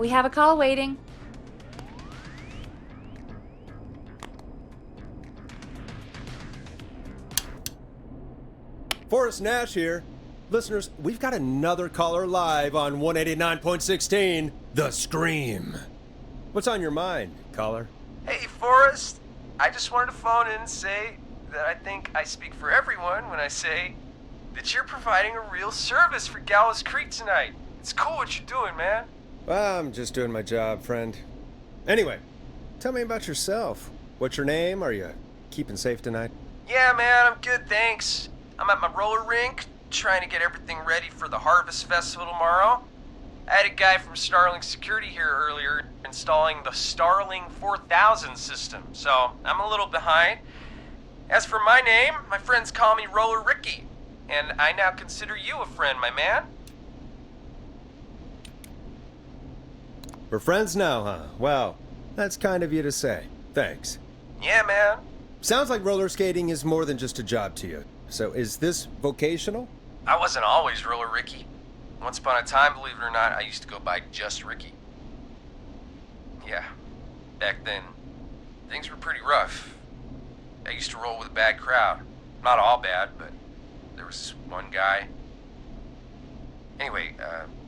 We have a call waiting. Forrest Nash here. Listeners, we've got another caller live on 189.16, The Scream. What's on your mind, caller? Hey, Forrest. I just wanted to phone in and say that I think I speak for everyone when I say that you're providing a real service for Gallows Creek tonight. It's cool what you're doing, man. Well, I'm just doing my job, friend. Anyway, tell me about yourself. What's your name? Are you keeping safe tonight? Yeah, man, I'm good, thanks. I'm at my roller rink, trying to get everything ready for the Harvest Festival tomorrow. I had a guy from Starling Security here earlier installing the Starling 4000 system, so I'm a little behind. As for my name, my friends call me Roller Ricky, and I now consider you a friend, my man. We're friends now, huh? Well, that's kind of you to say. Thanks. Yeah, man. Sounds like roller skating is more than just a job to you. So is this vocational? I wasn't always Roller Ricky. Once upon a time, believe it or not, I used to go by just Ricky. Yeah, back then, things were pretty rough. I used to roll with a bad crowd. Not all bad, but there was this one guy. Anyway,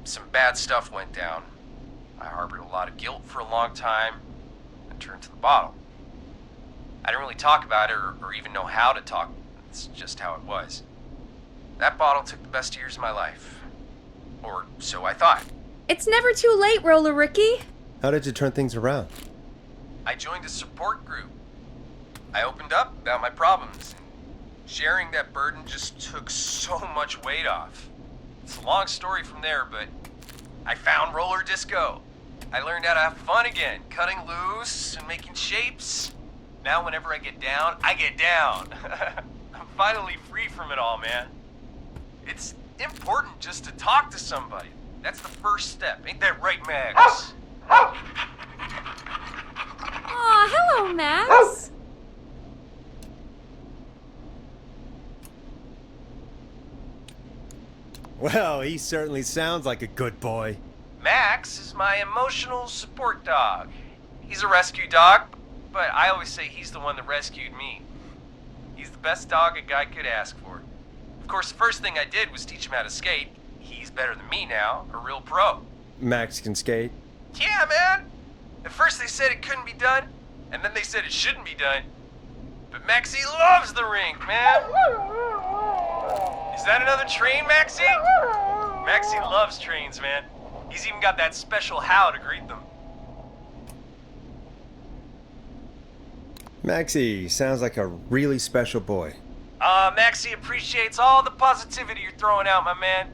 some bad stuff went down. I harbored a lot of guilt for a long time and turned to the bottle. I didn't really talk about it or even know how to talk. It's just how it was. That bottle took the best years of my life. Or so I thought. It's never too late, Roller Ricky. How did you turn things around? I joined a support group. I opened up about my problems. Sharing that burden just took so much weight off. It's a long story from there, but I found roller disco. I learned how to have fun again, cutting loose and making shapes. Now whenever I get down, I get down. I'm finally free from it all, man. It's important just to talk to somebody. That's the first step. Ain't that right, Max? Aw, hello, Max. Well, he certainly sounds like a good boy. Max is my emotional support dog. He's a rescue dog, but I always say he's the one that rescued me. He's the best dog a guy could ask for. Of course, the first thing I did was teach him how to skate. He's better than me now, a real pro. Max can skate? Yeah, man! At first they said it couldn't be done, and then they said it shouldn't be done. But Maxie loves the rink, man! Is that another train, Maxie? Maxie loves trains, man. He's even got that special how to greet them. Maxie sounds like a really special boy. Maxie appreciates all the positivity you're throwing out, my man.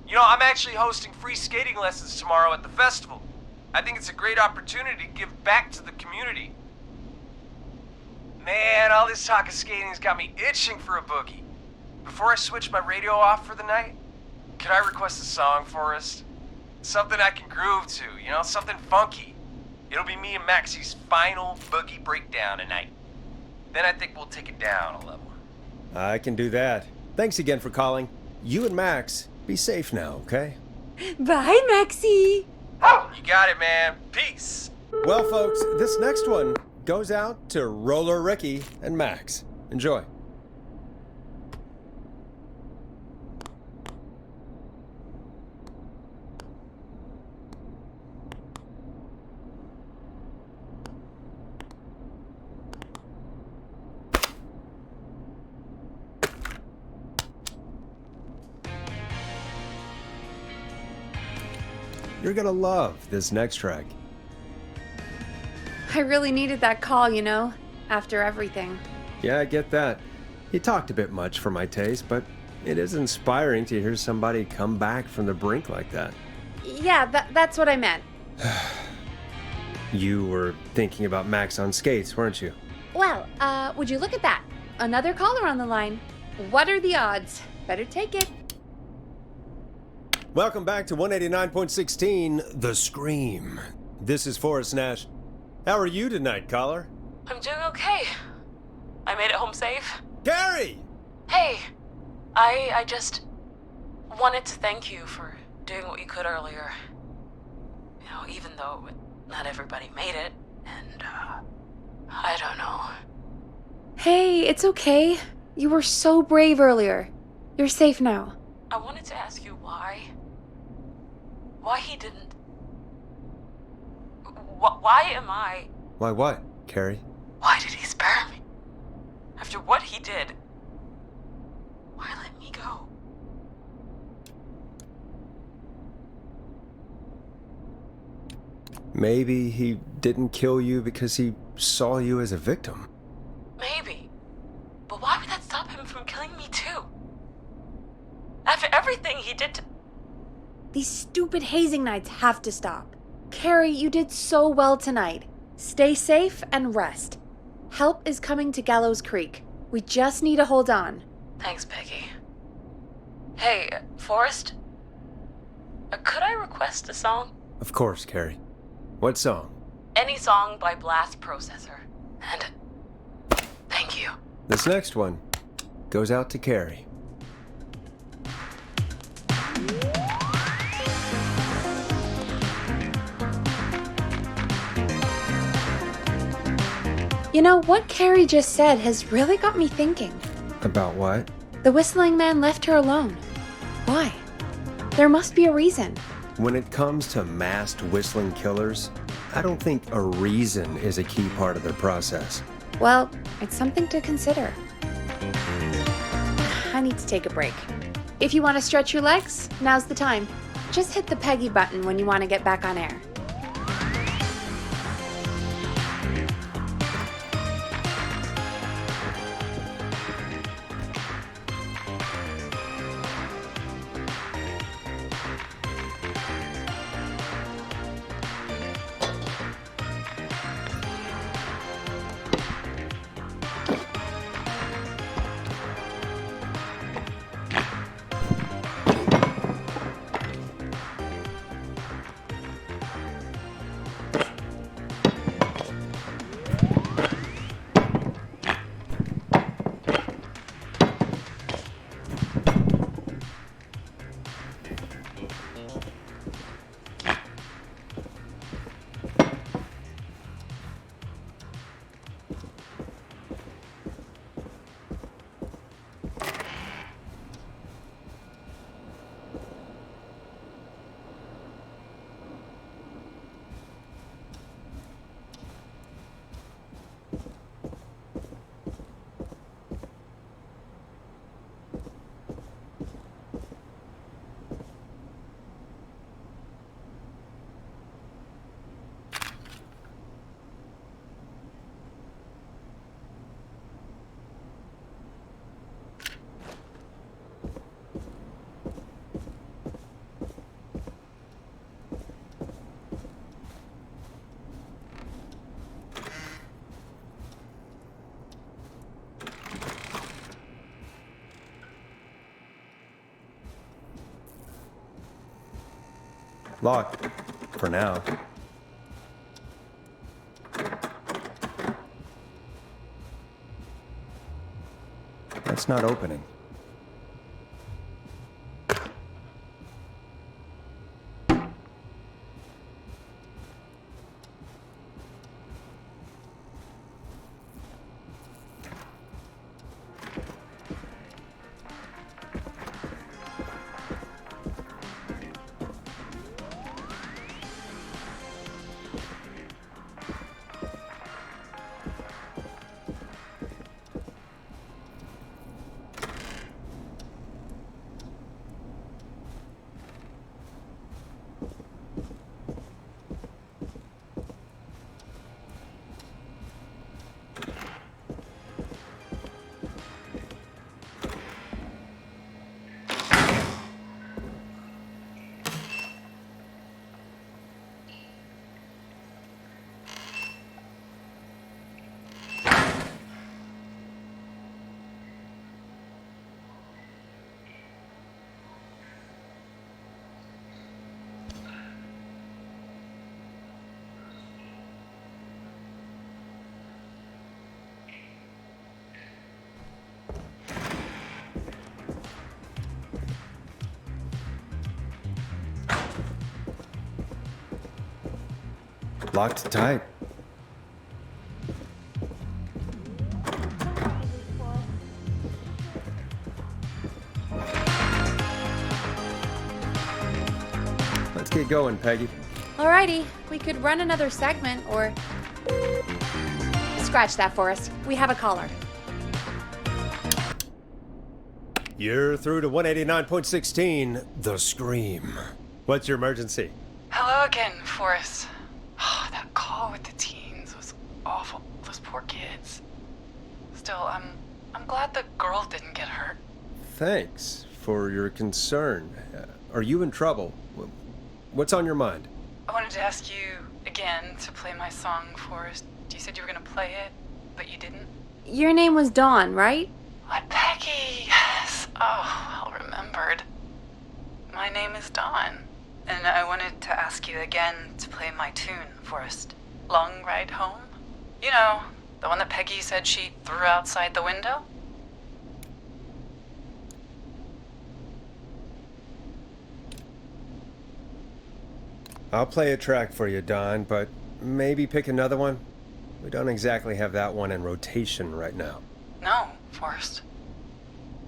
You know, I'm actually hosting free skating lessons tomorrow at the festival. I think it's a great opportunity to give back to the community. Man, all this talk of skating's got me itching for a boogie. Before I switch my radio off for the night, could I request a song, Forrest? Something I can groove to, you know, something funky. It'll be me and Maxie's final boogie breakdown tonight. Then I think we'll take it down a level. I can do that. Thanks again for calling. You and Max, be safe now, okay? Bye, Maxie. You got it, man. Peace. Well, folks, this next one goes out to Roller Ricky and Max. Enjoy. You're gonna love this next track. I really needed that call, you know, after everything. Yeah, I get that. You talked a bit much for my taste, but it is inspiring to hear somebody come back from the brink like that. Yeah, that's what I meant. You were thinking about Max on skates, weren't you? Well, would you look at that? Another caller on the line. What are the odds? Better take it. Welcome back to 189.16, The Scream. This is Forrest Nash. How are you tonight, caller? I'm doing okay. I made it home safe. Gary! Hey, I just wanted to thank you for doing what you could earlier. know, even though not everybody made it, and, I don't know. Hey, it's okay. You were so brave earlier. You're safe now. I wanted to ask you why. Why he didn't... Why am I... Why what, Carrie? Why did he spare me? After what he did, why let me go? Maybe he didn't kill you because he saw you as a victim. Maybe. But why would that stop him from killing me too? After everything he did to... These stupid hazing nights have to stop. Carrie, you did so well tonight. Stay safe and rest. Help is coming to Gallows Creek. We just need to hold on. Thanks, Peggy. Hey, Forrest? Could I request a song? Of course, Carrie. What song? Any song by Blast Processor. And thank you. This next one goes out to Carrie. You know, what Carrie just said has really got me thinking. About what? The whistling man left her alone. Why? There must be a reason. When it comes to masked whistling killers, I don't think a reason is a key part of their process. Well, it's something to consider. I need to take a break. If you want to stretch your legs, now's the time. Just hit the Peggy button when you want to get back on air. Locked. For now. That's not opening. Locked tight. Let's get going, Peggy. Alrighty, we could run another segment or... Scratch that, Forrest. We have a caller. You're through to 189.16, The Scream. What's your emergency? Hello again, Forrest. Oh, that call with the teens was awful. Those poor kids. Still, I'm glad the girl didn't get hurt. Thanks for your concern. Are you in trouble? What's on your mind? I wanted to ask you again to play my song, Forrest. You said you were gonna play it, but you didn't. Your name was Dawn, right? What, Peggy? Yes. Oh, well remembered. My name is Dawn, and I wanted to ask you again to play my tune, Forrest. Long Ride Home? You know, the one that Peggy said she threw outside the window? I'll play a track for you, Don, but maybe pick another one. We don't exactly have that one in rotation right now. No, Forrest.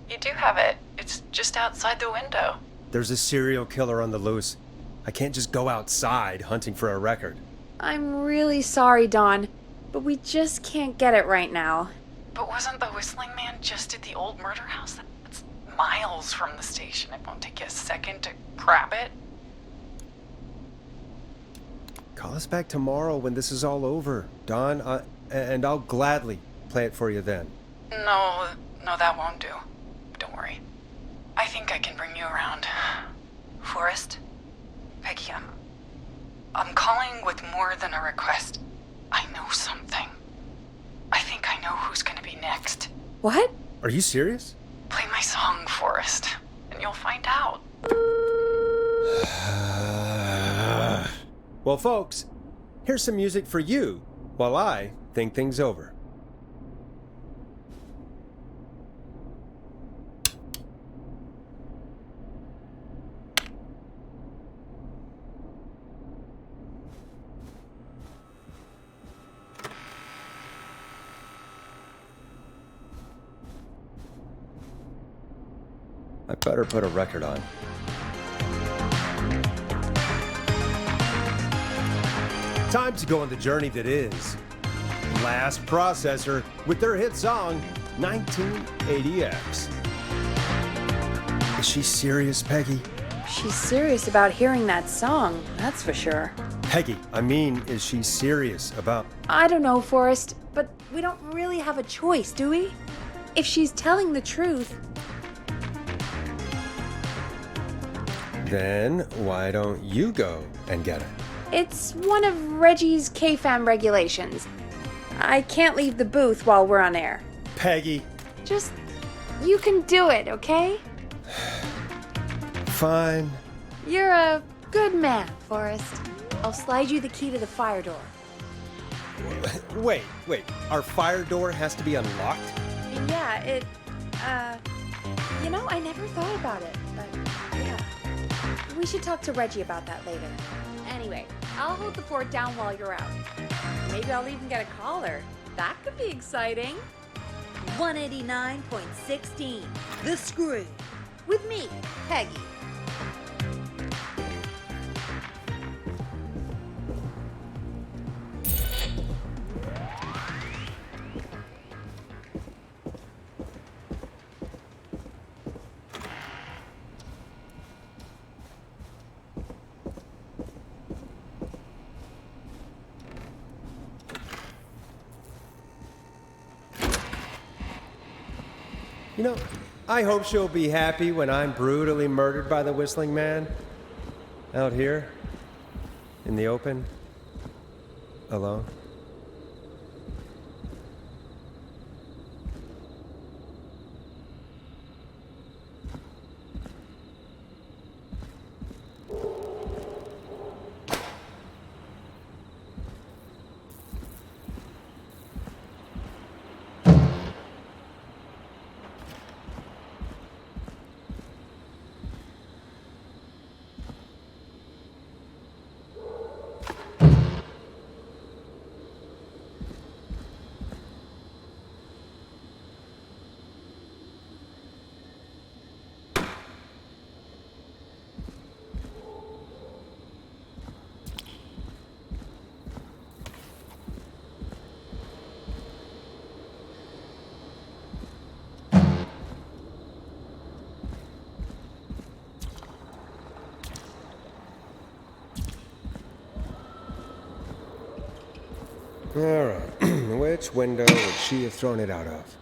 You do have it. It's just outside the window. There's a serial killer on the loose. I can't just go outside hunting for a record. I'm really sorry, Dawn, but we just can't get it right now. But wasn't the Whistling Man just at the old murder house? That's miles from the station. It won't take you a second to grab it. Call us back tomorrow when this is all over, Don, and I'll gladly play it for you then. No, that won't do. Don't worry. I think I can bring you around. Forrest? Peggy, I'm calling with more than a request. I know something. I think I know who's gonna be next. What? Are you serious? Play my song, Forrest, and you'll find out. Well, folks, here's some music for you while I think things over. I better put a record on. Time to go on the journey that is Blast Processor with their hit song 1980X. Is she serious, Peggy? She's serious about hearing that song, that's for sure. Peggy, I mean, is she serious about... I don't know, Forrest, but we don't really have a choice, do we? If she's telling the truth... Then why don't you go and get it? It's one of Reggie's KFAM regulations. I can't leave the booth while we're on air. Peggy. Just, you can do it, okay? Fine. You're a good man, Forrest. I'll slide you the key to the fire door. Wait. Our fire door has to be unlocked? Yeah, I never thought about it, but yeah. We should talk to Reggie about that later. Anyway, I'll hold the fort down while you're out. Maybe I'll even get a caller. That could be exciting. 189.16, The Screw. With me, Peggy. You know, I hope she'll be happy when I'm brutally murdered by the Whistling Man. Out here, in the open, alone. Alright, which window would she have thrown it out of?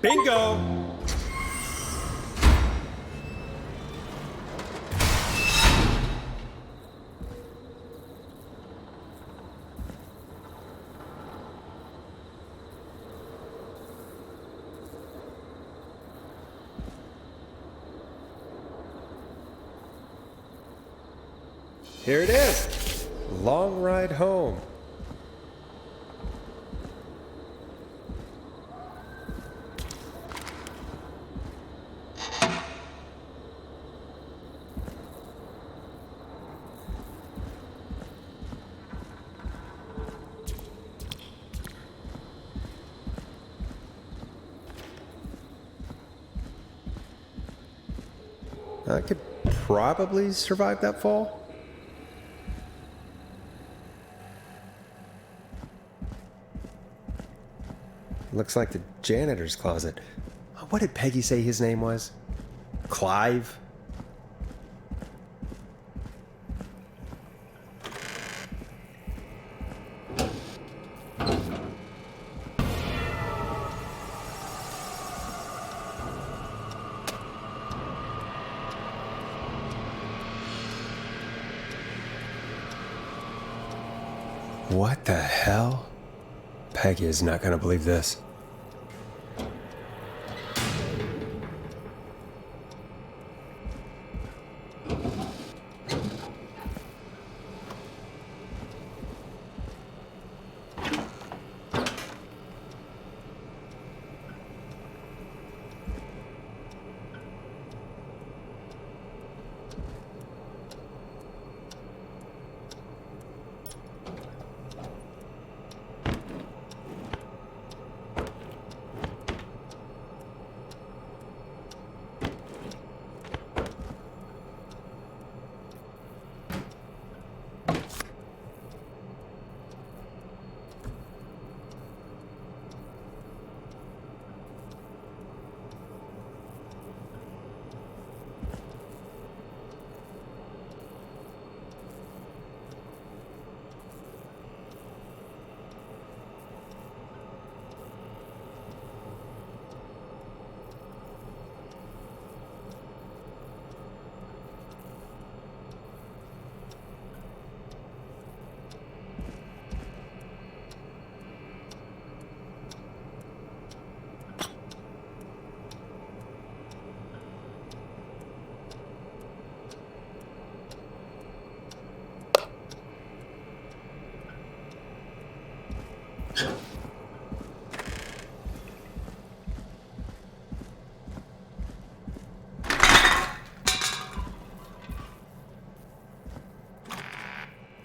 Bingo! Here it is. Long ride home. I could probably survive that fall. Looks like the janitor's closet. What did Peggy say his name was? Clive? What the hell? Peggy is not gonna believe this.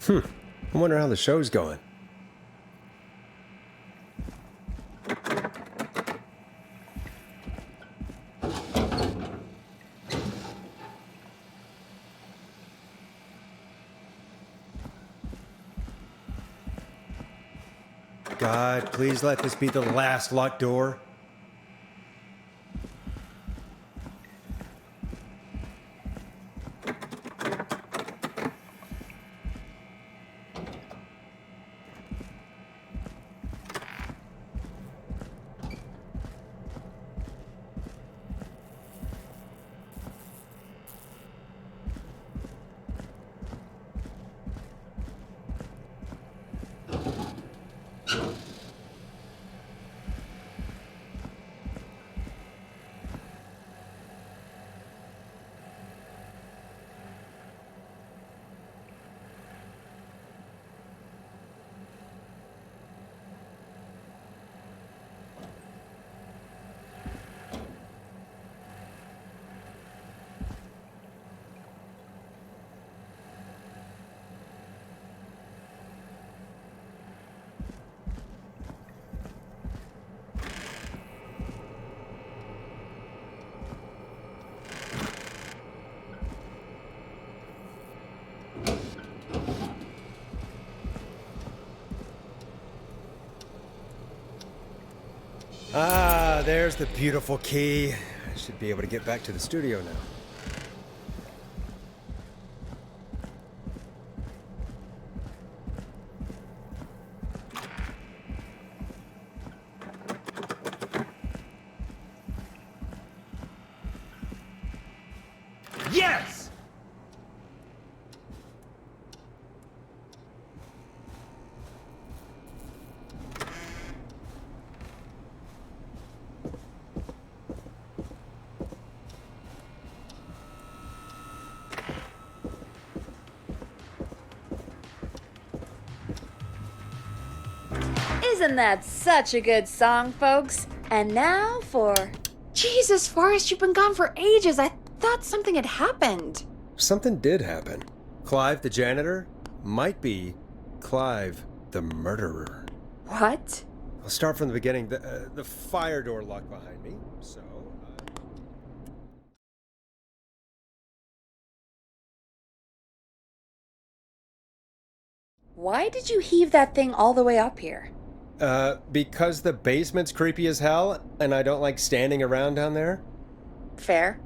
I wonder how the show's going. God, please let this be the last locked door. Ah, there's the beautiful key. I should be able to get back to the studio now. Yes! Isn't that such a good song, folks? And now for... Jesus, Forrest, you've been gone for ages. I thought something had happened. Something did happen. Clive the janitor might be Clive the murderer. What? I'll start from the beginning. The fire door locked behind me, so... Why did you heave that thing all the way up here? Because the basement's creepy as hell, and I don't like standing around down there? Fair.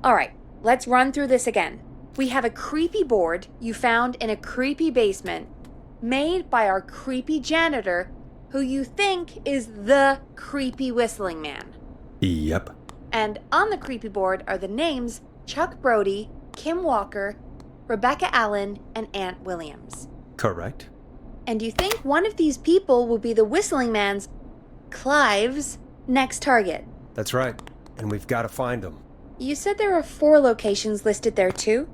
All right, let's run through this again. We have a creepy board you found in a creepy basement, made by our creepy janitor, who you think is the creepy whistling man. Yep. And on the creepy board are the names Chuck Brody, Kim Walker, Rebecca Allen, and Aunt Williams. Correct. And you think one of these people will be the whistling man's, Clive's, next target. That's right. And we've got to find them. You said there are 4 locations listed there too?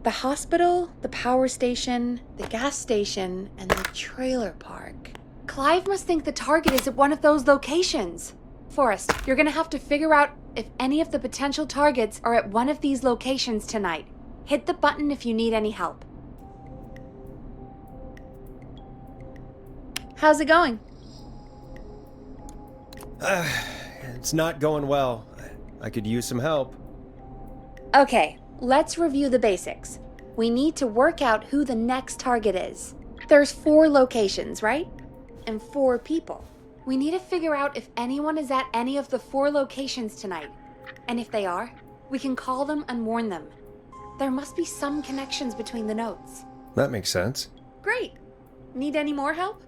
The hospital, the power station, the gas station, and the trailer park. Clive must think the target is at one of those locations. Forrest, you're gonna have to figure out if any of the potential targets are at one of these locations tonight. Hit the button if you need any help. How's it going? It's not going well. I could use some help. Okay, let's review the basics. We need to work out who the next target is. There's 4 locations, right? And 4 people. We need to figure out if anyone is at any of the 4 locations tonight. And if they are, we can call them and warn them. There must be some connections between the notes. That makes sense. Great. Need any more help?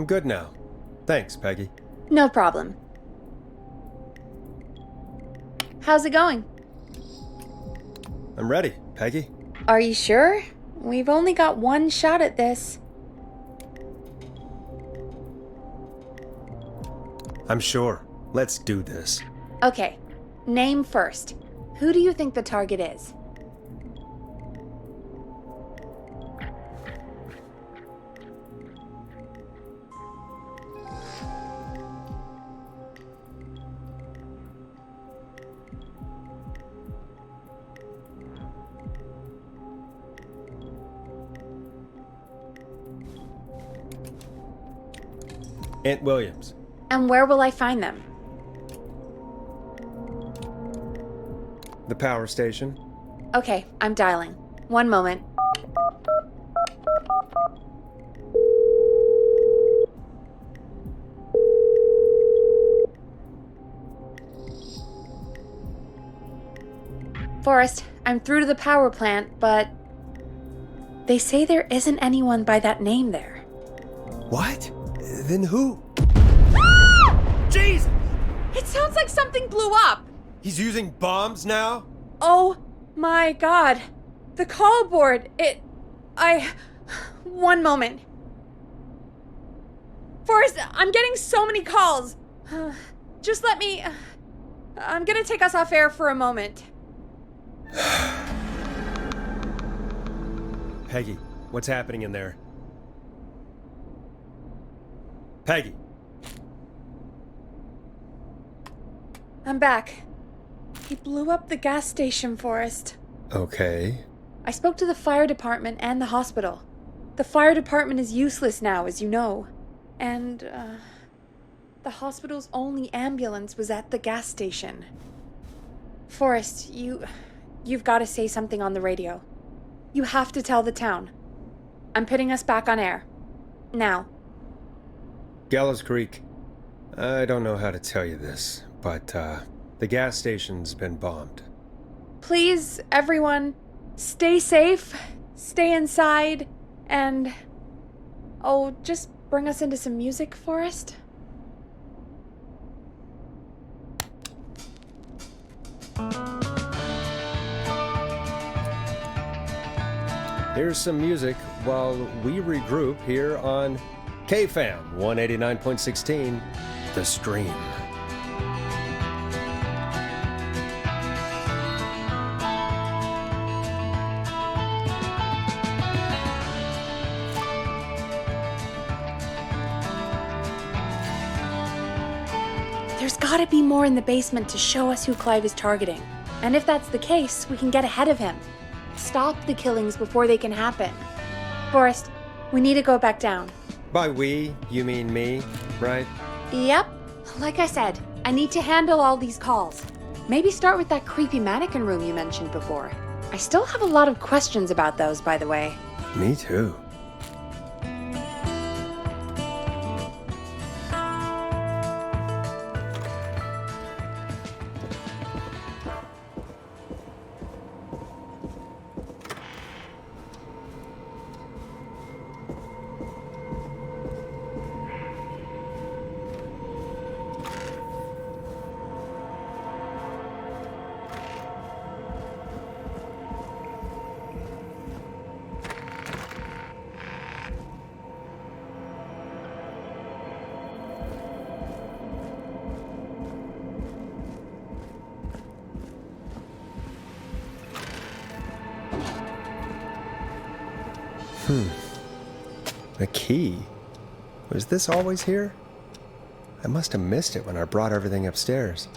I'm good now. Thanks, Peggy. No problem. How's it going? I'm ready, Peggy. Are you sure? We've only got one shot at this. I'm sure. Let's do this. Okay, name first. Who do you think the target is? Aunt Williams. And where will I find them? The power station. Okay, I'm dialing. One moment. Forrest, I'm through to the power plant, but they say there isn't anyone by that name there. What? Then who? Jesus! It sounds like something blew up! He's using bombs now? Oh my god. The call board, One moment. Forrest, I'm getting so many calls. Just let me... I'm gonna take us off air for a moment. Peggy, what's happening in there? Peggy! I'm back. He blew up the gas station, Forrest. Okay. I spoke to the fire department and the hospital. The fire department is useless now, as you know. And, the hospital's only ambulance was at the gas station. Forrest, you've got to say something on the radio. You have to tell the town. I'm putting us back on air. Now. Gallows Creek. I don't know how to tell you this, but, the gas station's been bombed. Please, everyone, stay safe, stay inside, and... Oh, just bring us into some music, Forrest? Here's some music while we regroup here on KFAM 189.16, The Stream. There's gotta be more in the basement to show us who Clive is targeting. And if that's the case, we can get ahead of him. Stop the killings before they can happen. Forrest, we need to go back down. By we, you mean me, right? Yep. Like I said, I need to handle all these calls. Maybe start with that creepy mannequin room you mentioned before. I still have a lot of questions about those, by the way. Me too. The key? Was this always here? I must have missed it when I brought everything upstairs.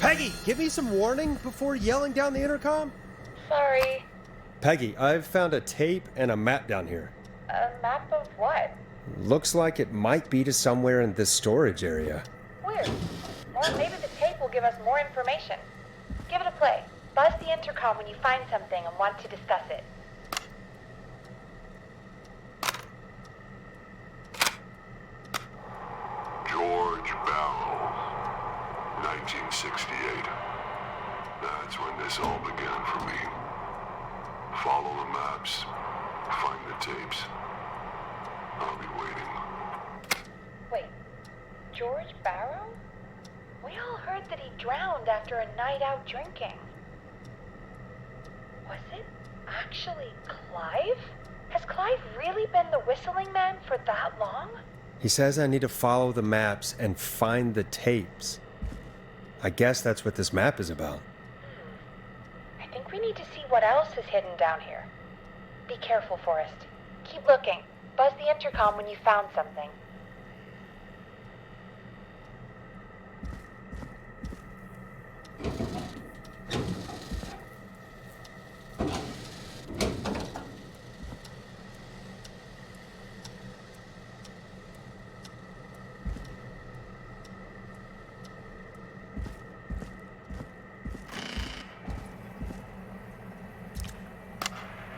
Peggy, give me some warning before yelling down the intercom. Sorry. Peggy, I've found a tape and a map down here. A map of what? Looks like it might be to somewhere in this storage area. Wait, clear. Or maybe the tape will give us more information. Give it a play. Buzz the intercom when you find something and want to discuss it. George Barrow, 1968. That's when this all began for me. Follow the maps, find the tapes. I'll be waiting. Wait, George Barrow? We all heard that he drowned after a night out drinking. Was it actually Clive? Has Clive really been the whistling man for that long? He says I need to follow the maps and find the tapes. I guess that's what this map is about. I think we need to see what else is hidden down here. Be careful, Forrest. Keep looking. Buzz the intercom when you found something.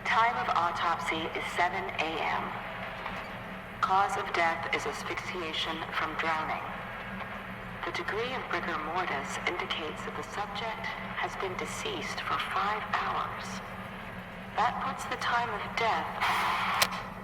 Time of autopsy is 7 a.m. Cause of death is asphyxiation from drowning. The degree of rigor mortis indicates that the subject has been deceased for 5 hours. That puts the time of death...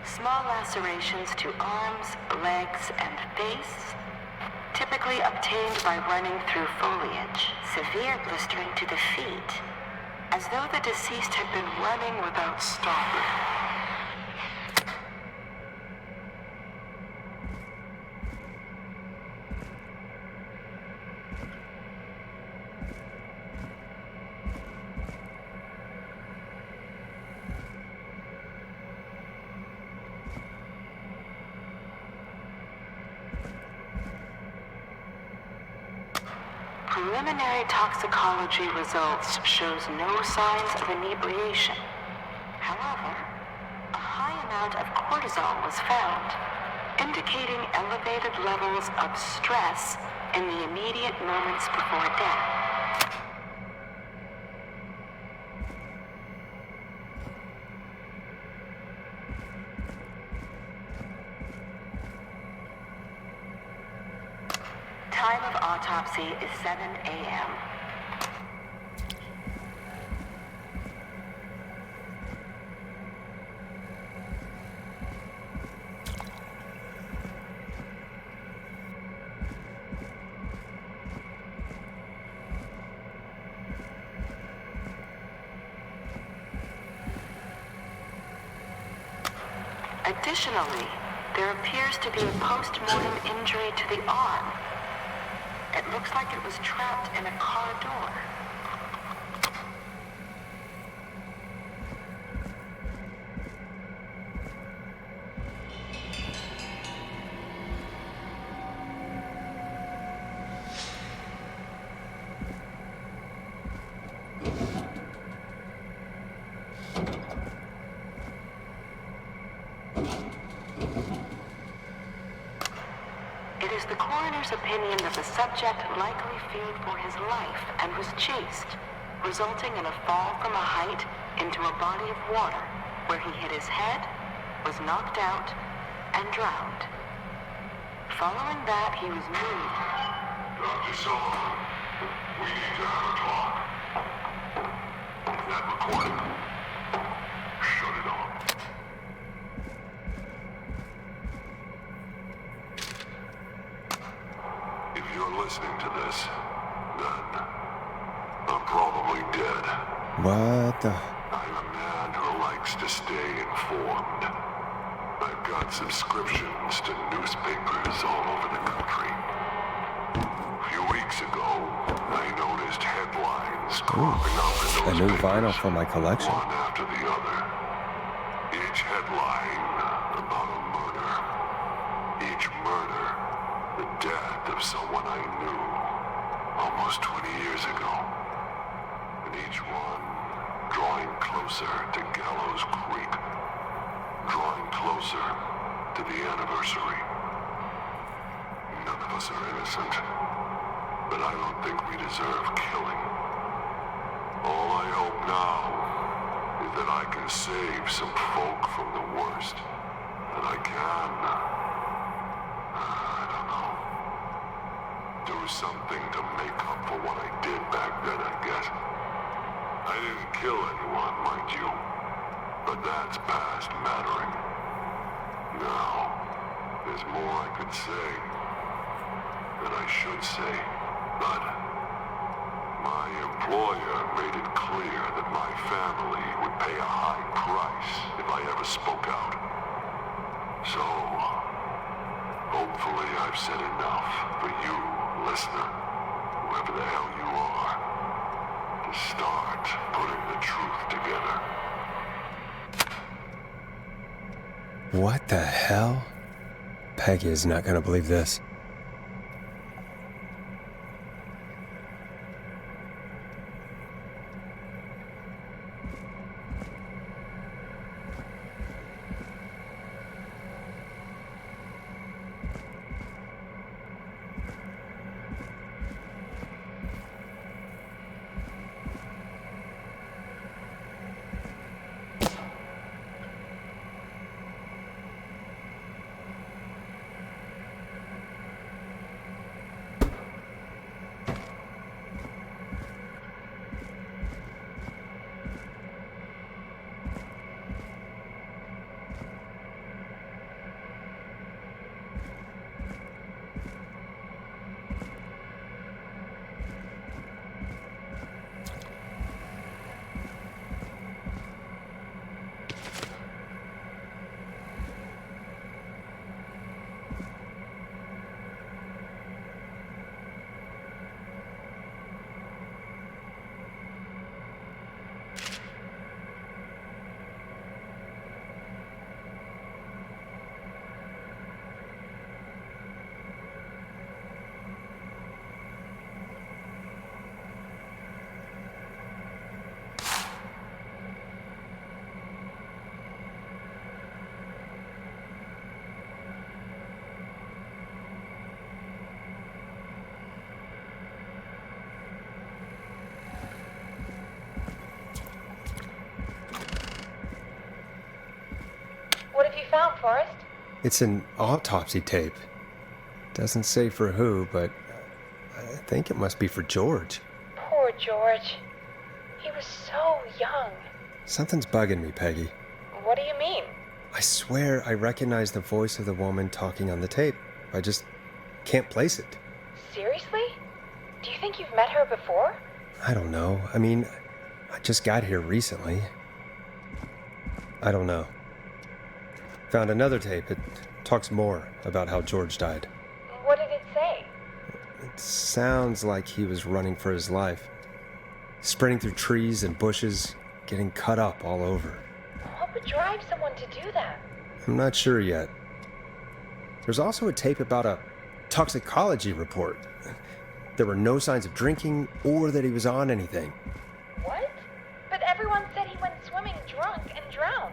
Small lacerations to arms, legs, and face, typically obtained by running through foliage. Severe blistering to the feet, as though the deceased had been running without stopping. Preliminary toxicology results shows no signs of inebriation. However, a high amount of cortisol was found, indicating elevated levels of stress in the immediate moments before death. Time of autopsy is 7 a.m. Additionally, there appears to be a post-mortem injury to the arm. It looks like it was trapped in a car door. It is the coroner's opinion that the subject likely feared for his life and was chased, resulting in a fall from a height into a body of water, where he hit his head, was knocked out, and drowned. Following that, he was moved. Dr. Sullivan, we need to have a talk. That recording. Shut it off. If you're listening to this, then I'm probably dead. What the? I'm a man who likes to stay informed. I've got subscriptions to newspapers all over the country. A few weeks ago, I noticed headlines cropping up in those A new papers, vinyl for my collection. one after the other. Each headline about a murder. Each murder, the death of someone I knew almost 20 years ago. And each one drawing closer to Gallows Creek. Drawing closer to the anniversary. None of us are innocent, but I don't think we deserve killing. All I hope now is that I can save some folk from the worst. That I can, I don't know, do something to make up for what I did back then, I guess. I didn't kill anyone, mind you, but that's past mattering. Now, there's more I could say, that I should say, but my employer made it clear that my family would pay a high price if I ever spoke out. So, hopefully I've said enough for you, listener, whoever the hell you are, to start putting the truth together. What the hell? Peggy is not gonna believe this. What have you found, Forrest? It's an autopsy tape. Doesn't say for who, but I think it must be for George. Poor George. He was so young. Something's bugging me, Peggy. What do you mean? I swear I recognize the voice of the woman talking on the tape. I just can't place it. Seriously? Do you think you've met her before? I don't know. I mean, I just got here recently. I don't know. Found another tape. It talks more about how George died. What did it say? It sounds like he was running for his life. Sprinting through trees and bushes, getting cut up all over. What would drive someone to do that? I'm not sure yet. There's also a tape about a toxicology report. There were no signs of drinking or that he was on anything. What? But everyone said he went swimming drunk and drowned.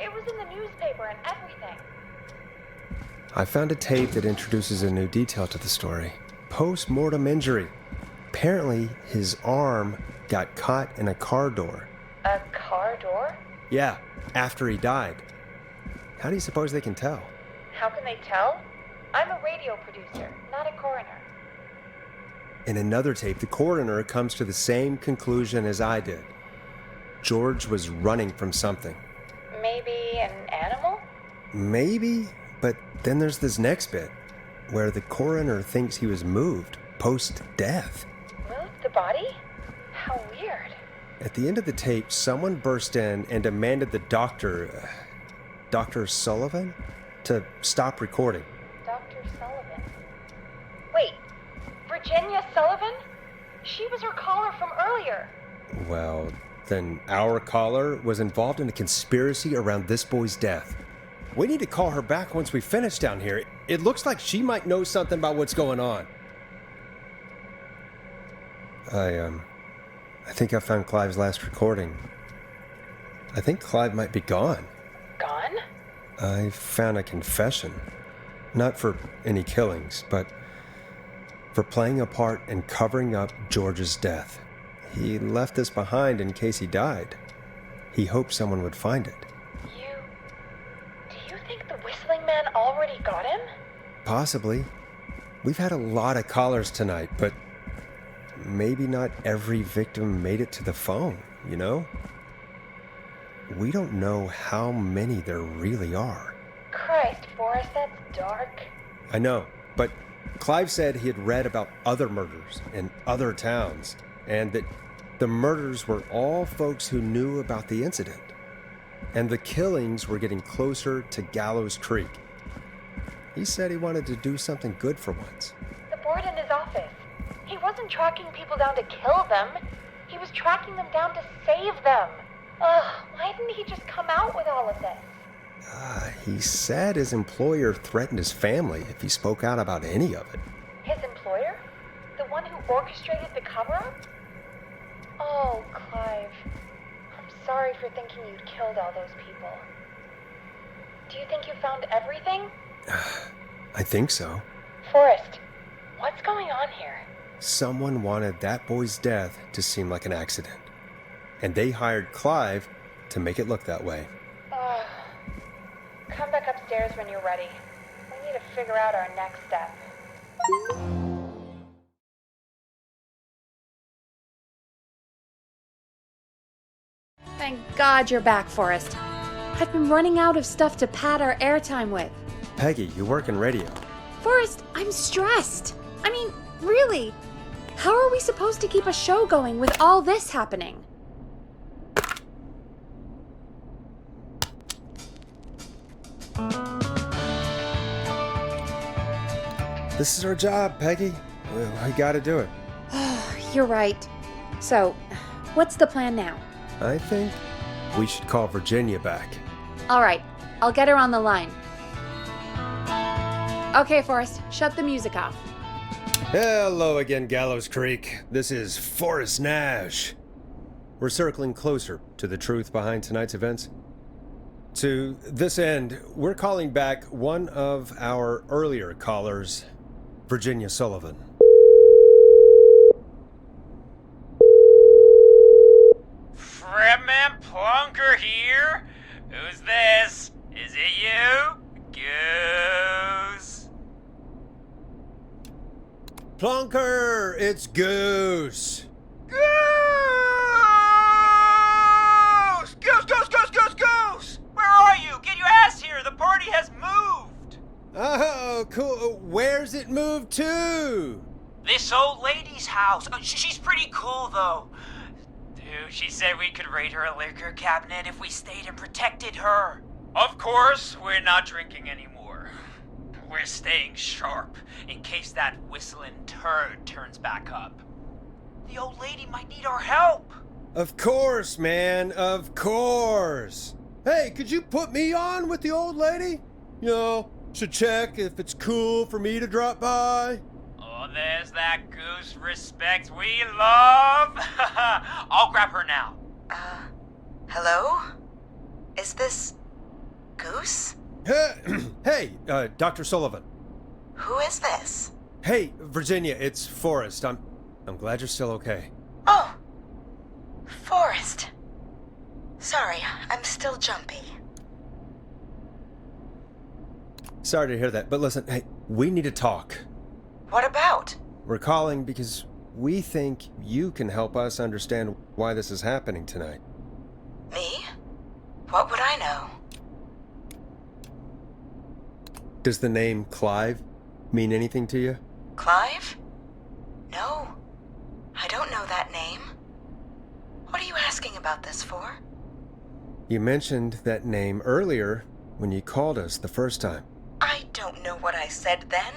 It was in the newspaper and everything. I found a tape that introduces a new detail to the story. Post-mortem injury. Apparently, his arm got caught in a car door. A car door? Yeah, after he died. How do you suppose they can tell? How can they tell? I'm a radio producer, not a coroner. In another tape, the coroner comes to the same conclusion as I did. George was running from something. Maybe an animal? Maybe, but then there's this next bit, where the coroner thinks he was moved post-death. Moved the body? How weird. At the end of the tape, someone burst in and demanded the doctor, Dr. Sullivan, to stop recording. Dr. Sullivan. Wait, Virginia Sullivan? She was her caller from earlier. Well, then our caller was involved in a conspiracy around this boy's death. We need to call her back once we finish down here. It looks like she might know something about what's going on. I think I found Clive's last recording. I think Clive might be gone. Gone? I found a confession. Not for any killings, but for playing a part in covering up George's death. He left this behind in case he died. He hoped someone would find it. Do you think the Whistling Man already got him? Possibly. We've had a lot of callers tonight, but maybe not every victim made it to the phone, you know? We don't know how many there really are. Christ, Forrest, that's dark. I know, but Clive said he had read about other murders in other towns, and that the murders were all folks who knew about the incident. And the killings were getting closer to Gallows Creek. He said he wanted to do something good for once. The board in his office. He wasn't tracking people down to kill them. He was tracking them down to save them. Ugh, why didn't he just come out with all of this? He said his employer threatened his family if he spoke out about any of it. His employer? The one who orchestrated the cover-up? Oh, Clive. I'm sorry for thinking you'd killed all those people. Do you think you found everything? I think so. Forrest, what's going on here? Someone wanted that boy's death to seem like an accident. And they hired Clive to make it look that way. Come back upstairs when you're ready. We need to figure out our next step. Thank God you're back, Forrest. I've been running out of stuff to pad our airtime with. Peggy, you work in radio. Forrest, I'm stressed. I mean, really. How are we supposed to keep a show going with all this happening? This is our job, Peggy. We gotta do it. You're right. So, what's the plan now? I think we should call Virginia back. All right, I'll get her on the line. Okay, Forrest, shut the music off. Hello again, Gallows Creek. This is Forrest Nash. We're circling closer to the truth behind tonight's events. To this end, we're calling back one of our earlier callers, Virginia Sullivan. Fredman Plunker here? Who's this? Is it you? Goose? Plunker, it's Goose. Goose! Goose, Goose, Goose, Goose, Goose! Where are you? Get your ass here! The party has moved! Oh, cool. Where's it moved to? This old lady's house. She's pretty cool, though. Dude, she said we could raid her liquor cabinet if we stayed and protected her. Of course, we're not drinking anymore. We're staying sharp in case that whistling turd turns back up. The old lady might need our help. Of course, man. Of course. Hey, could you put me on with the old lady? You know, should check if it's cool for me to drop by. Oh, there's that Goose respect we love. I'll grab her now. Hello? Is this Goose? Hey, Dr. Sullivan. Who is this? Hey, Virginia, it's Forrest. I'm glad you're still okay. Oh, Forrest. Sorry, I'm still jumpy. Sorry to hear that, but listen, hey, we need to talk. What about? We're calling because we think you can help us understand why this is happening tonight. Me? What would I know? Does the name Clive mean anything to you? Clive? No, I don't know that name. What are you asking about this for? You mentioned that name earlier when you called us the first time. I don't know what I said then.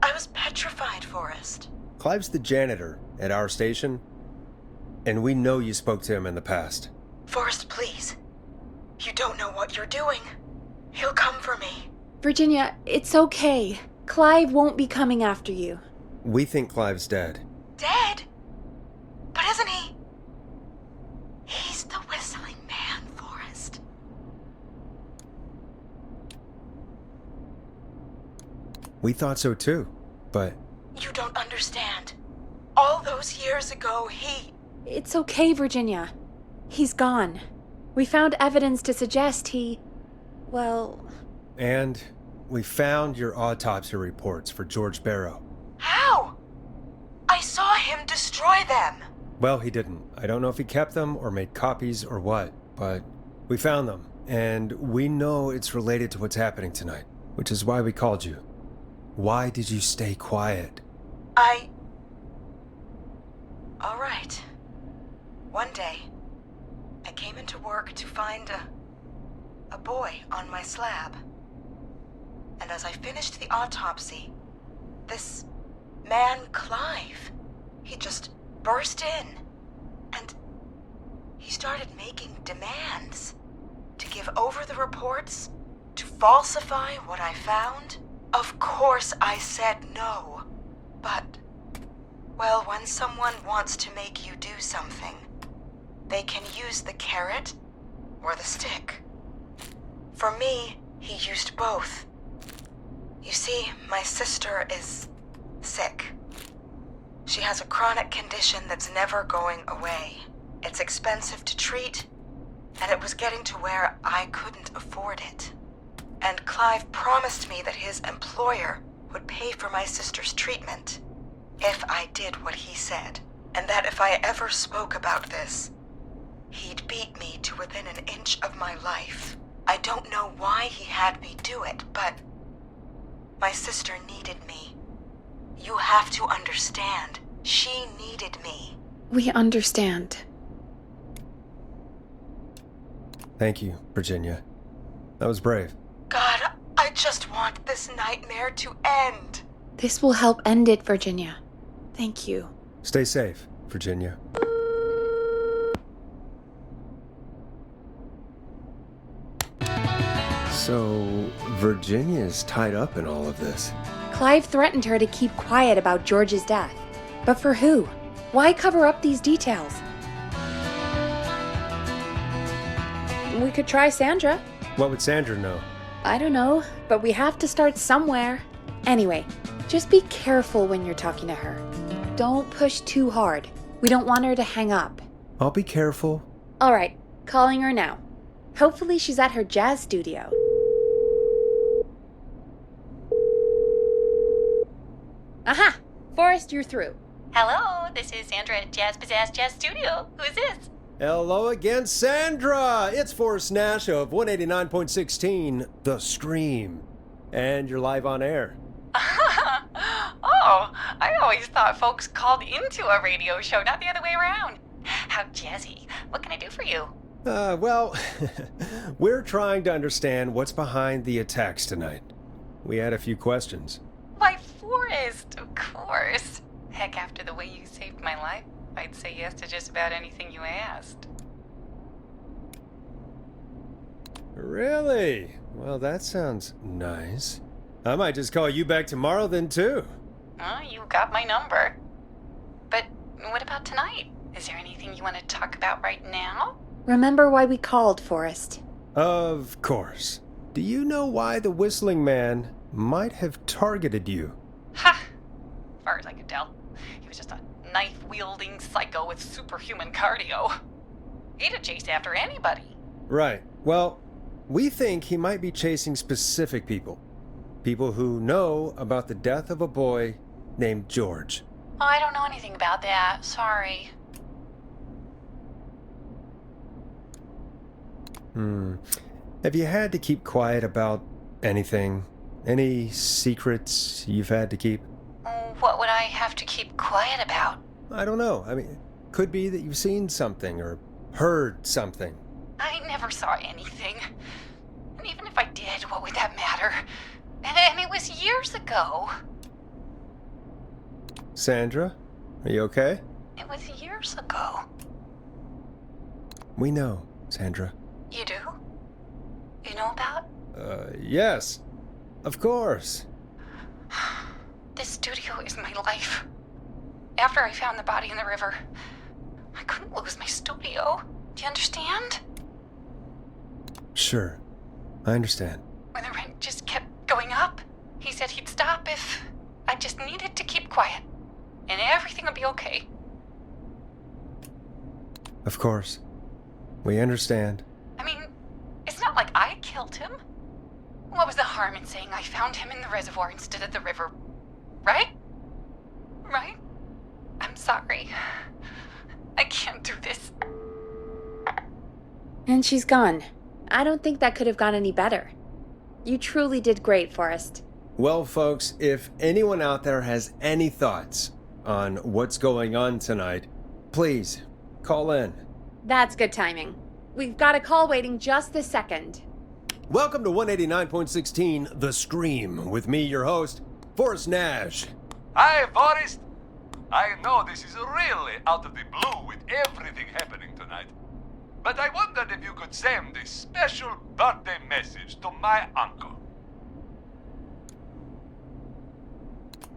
I was petrified, Forrest. Clive's the janitor at our station, and we know you spoke to him in the past. Forrest, please. You don't know what you're doing. He'll come for me. Virginia, it's okay. Clive won't be coming after you. We think Clive's dead. Dead? But isn't he? He's the whistling man, Forrest. We thought so too, but... You don't understand. All those years ago, It's okay, Virginia. He's gone. We found evidence to suggest well... And we found your autopsy reports for George Barrow. How? I saw him destroy them. Well, he didn't. I don't know if he kept them or made copies or what, but we found them, and we know it's related to what's happening tonight, which is why we called you. Why did you stay quiet? All right. One day, I came into work to find a boy on my slab. And as I finished the autopsy, this man, Clive, he just burst in. And he started making demands to give over the reports, to falsify what I found. Of course I said no. But, well, when someone wants to make you do something, they can use the carrot or the stick. For me, he used both. You see, my sister is sick. She has a chronic condition that's never going away. It's expensive to treat, and it was getting to where I couldn't afford it. And Clive promised me that his employer would pay for my sister's treatment if I did what he said, and that if I ever spoke about this, he'd beat me to within an inch of my life. I don't know why he had me do it, but my sister needed me. You have to understand, she needed me. We understand. Thank you, Virginia. That was brave. God, I just want this nightmare to end. This will help end it, Virginia. Thank you. Stay safe, Virginia. So, Virginia's tied up in all of this. Clive threatened her to keep quiet about George's death. But for who? Why cover up these details? We could try Sandra. What would Sandra know? I don't know, but we have to start somewhere. Anyway, just be careful when you're talking to her. Don't push too hard. We don't want her to hang up. I'll be careful. All right, calling her now. Hopefully she's at her jazz studio. Aha! Forrest, you're through. Hello, this is Sandra at Jazz Pizzazz Jazz Studio. Who is this? Hello again, Sandra! It's Forrest Nash of 189.16, The Scream. And you're live on air. Oh, I always thought folks called into a radio show, not the other way around. How jazzy. What can I do for you? Well, we're trying to understand what's behind the attacks tonight. We had a few questions. Why, Forrest, of course. Heck, after the way you saved my life, I'd say yes to just about anything you asked. Really? Well, that sounds nice. I might just call you back tomorrow then, too. Oh, you got my number. But what about tonight? Is there anything you want to talk about right now? Remember why we called, Forrest. Of course. do you know why the Whistling Man might have targeted you? Ha! As far as I could tell, he was just a knife-wielding psycho with superhuman cardio. He'd chase after anybody. Right. Well, we think he might be chasing specific people. People who know about the death of a boy named George. Oh, I don't know anything about that. Sorry. Have you had to keep quiet about anything? Any secrets you've had to keep? What would I have to keep quiet about? I don't know. I mean, could be that you've seen something or heard something. I never saw anything. And even if I did, what would that matter? And it was years ago. Sandra, are you okay? It was years ago. We know, Sandra. You do? You know about? Yes. Of course. This studio is my life. After I found the body in the river, I couldn't lose my studio. Do you understand? Sure. I understand. When the rent just kept going up, he said he'd stop if I just needed to keep quiet. And everything would be okay. Of course. We understand. I mean, it's not like I killed him. What was the harm in saying I found him in the reservoir instead of the river? Right? Right? I'm sorry. I can't do this. And she's gone. I don't think that could have gone any better. You truly did great, Forrest. Well, folks, if anyone out there has any thoughts on what's going on tonight, please call in. That's good timing. We've got a call waiting just this second. Welcome to 189.16 The Scream with me, your host, Forrest Nash. Hi, Forrest. I know this is really out of the blue with everything happening tonight. But I wondered if you could send a special birthday message to my uncle.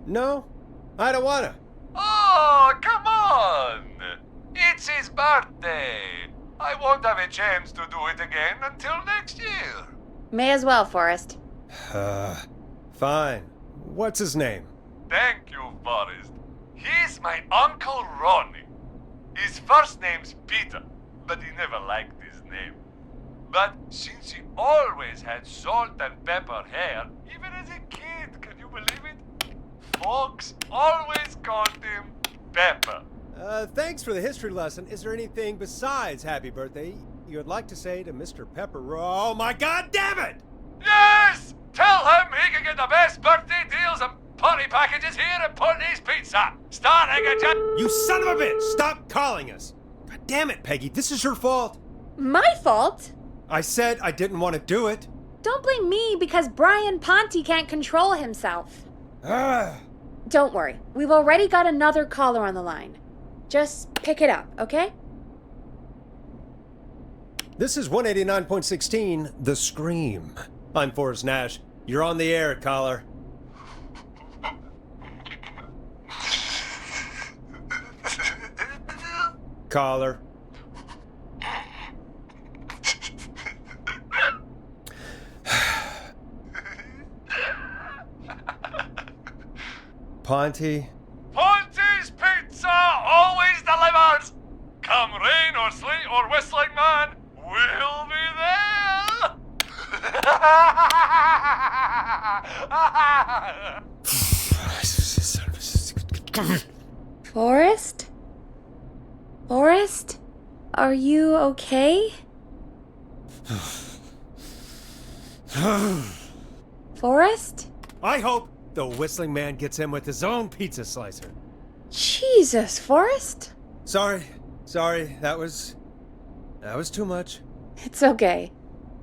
No, I don't wanna. Oh, come on! It's his birthday. I won't have a chance to do it again until next year. May as well, Forrest. Fine. What's his name? Thank you, Forrest. He's my Uncle Ronnie. His first name's Peter, but he never liked his name. But since he always had salt and pepper hair, even as a kid, can you believe it? Folks always called him Pepper. Thanks for the history lesson. Is there anything besides happy birthday you would like to say to Mr. Pepper? Oh my god damn it! Yes! Tell him he can get the best birthday deals and party packages here at Putney's Pizza, starting at You son of a bitch! Stop calling us! God damn it, Peggy, this is your fault! My fault? I said I didn't want to do it. Don't blame me because Brian Ponte can't control himself. Don't worry, we've already got another caller on the line. Just pick it up, okay? This is 189.16 The Scream. I'm Forrest Nash. You're on the air, caller. Caller. Ponte? Ponte's Pizza always delivers! Come rain or sleet or whistling man, we'll be there! Forrest? Forrest? Are you okay? Forrest? I hope the Whistling Man gets in with his own pizza slicer. Jesus, Forrest? Sorry. That was too much. It's okay.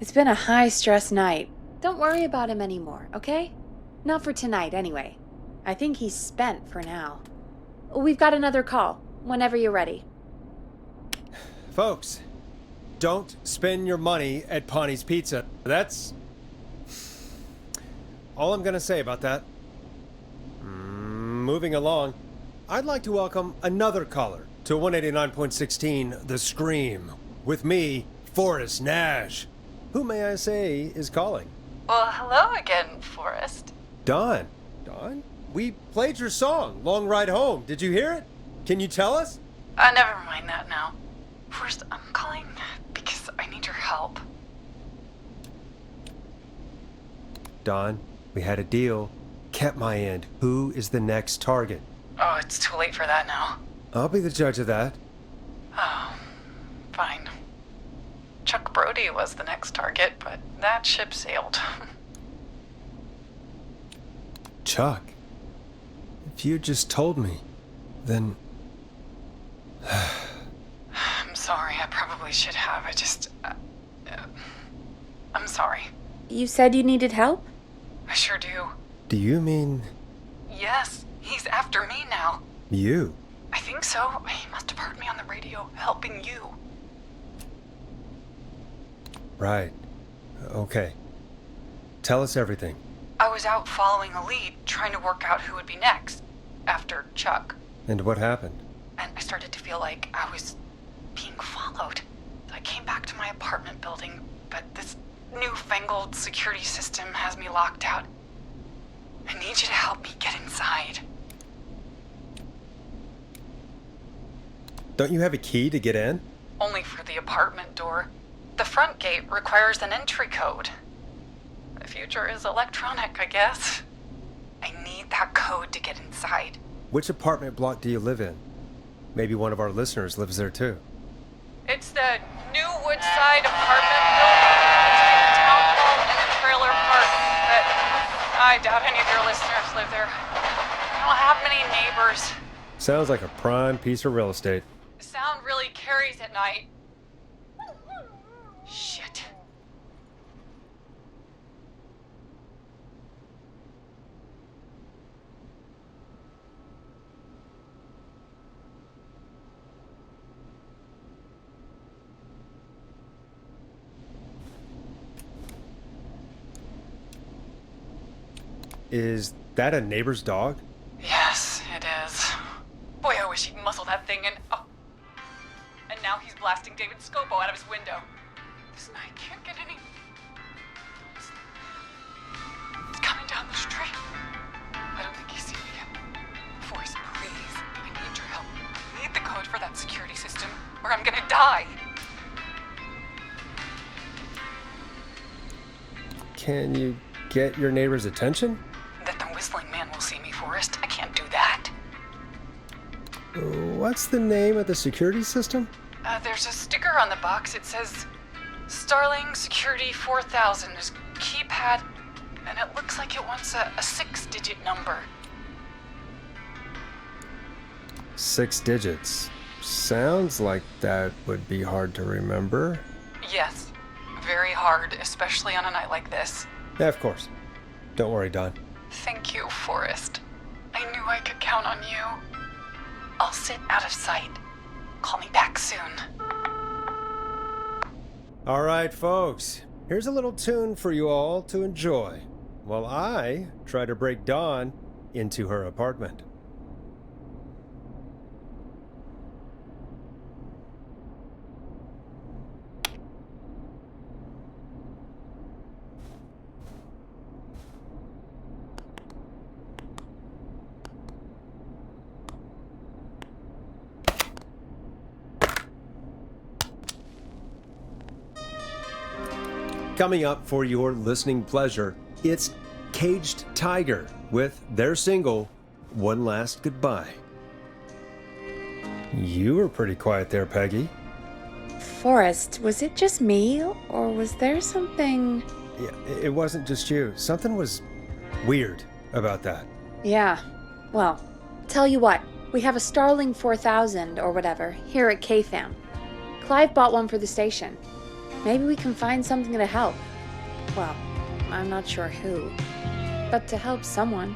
It's been a high-stress night. Don't worry about him anymore, okay? Not for tonight, anyway. I think he's spent for now. We've got another call, whenever you're ready. Folks, don't spend your money at Ponte's Pizza. That's all I'm gonna say about that. Moving along, I'd like to welcome another caller to 189.16 The Scream with me, Forrest Nash. Who may I say is calling? Well, hello again, Forrest. Dawn, we played your song, Long Ride Home. Did you hear it? Can you tell us? Never mind that now. Forrest, I'm calling because I need your help. Dawn, we had a deal. Kept my end. Who is the next target? Oh, it's too late for that now. I'll be the judge of that. Oh, fine. Chuck Brody was the next target, but that ship sailed. Chuck, if you just told me, then... I'm sorry, I probably should have. I'm sorry. You said you needed help? I sure do. Do you mean... Yes, he's after me now. you? I think so. He must have heard me on the radio helping you. Right. Okay. Tell us everything. I was out following a lead, trying to work out who would be next, after Chuck. And what happened? And I started to feel like I was being followed. I came back to my apartment building, but this newfangled security system has me locked out. I need you to help me get inside. Don't you have a key to get in? Only for the apartment door. The front gate requires an entry code. The future is electronic, I guess. I need that code to get inside. Which apartment block do you live in? Maybe one of our listeners lives there too. It's the new Woodside apartment building between the town hall and the trailer park. But I doubt any of your listeners live there. I don't have many neighbors. Sounds like a prime piece of real estate. The sound really carries at night. Shit. Is that a neighbor's dog? Yes, it is. Boy, I wish he'd muscle that thing in. Oh. And now he's blasting David Scopo out of his window. This night can't get any. It's coming down the street. I don't think he's seen me yet. Forrest, please. I need your help. I need the code for that security system, or I'm gonna die. Can you get your neighbor's attention? That the whistling man will see me, Forrest. I can't do that. What's the name of the security system? There's a sticker on the box. It says Starling Security 4000. There's a keypad, and it looks like it wants a 6-digit number. 6 digits. Sounds like that would be hard to remember. Yes, very hard, especially on a night like this. Yeah, of course. Don't worry, Don. Thank you, Forrest. I knew I could count on you. I'll sit out of sight. Call me back soon. All right, folks. Here's a little tune for you all to enjoy while I try to break Dawn into her apartment. Coming up for your listening pleasure, it's Caged Tiger with their single, One Last Goodbye. You were pretty quiet there, Peggy. Forrest, was it just me, or was there something... Yeah, it wasn't just you. Something was weird about that. Yeah, well, tell you what, we have a Starling 4000 or whatever here at KFAM. Clive bought one for the station. Maybe we can find something to help. Well, I'm not sure who, but to help someone.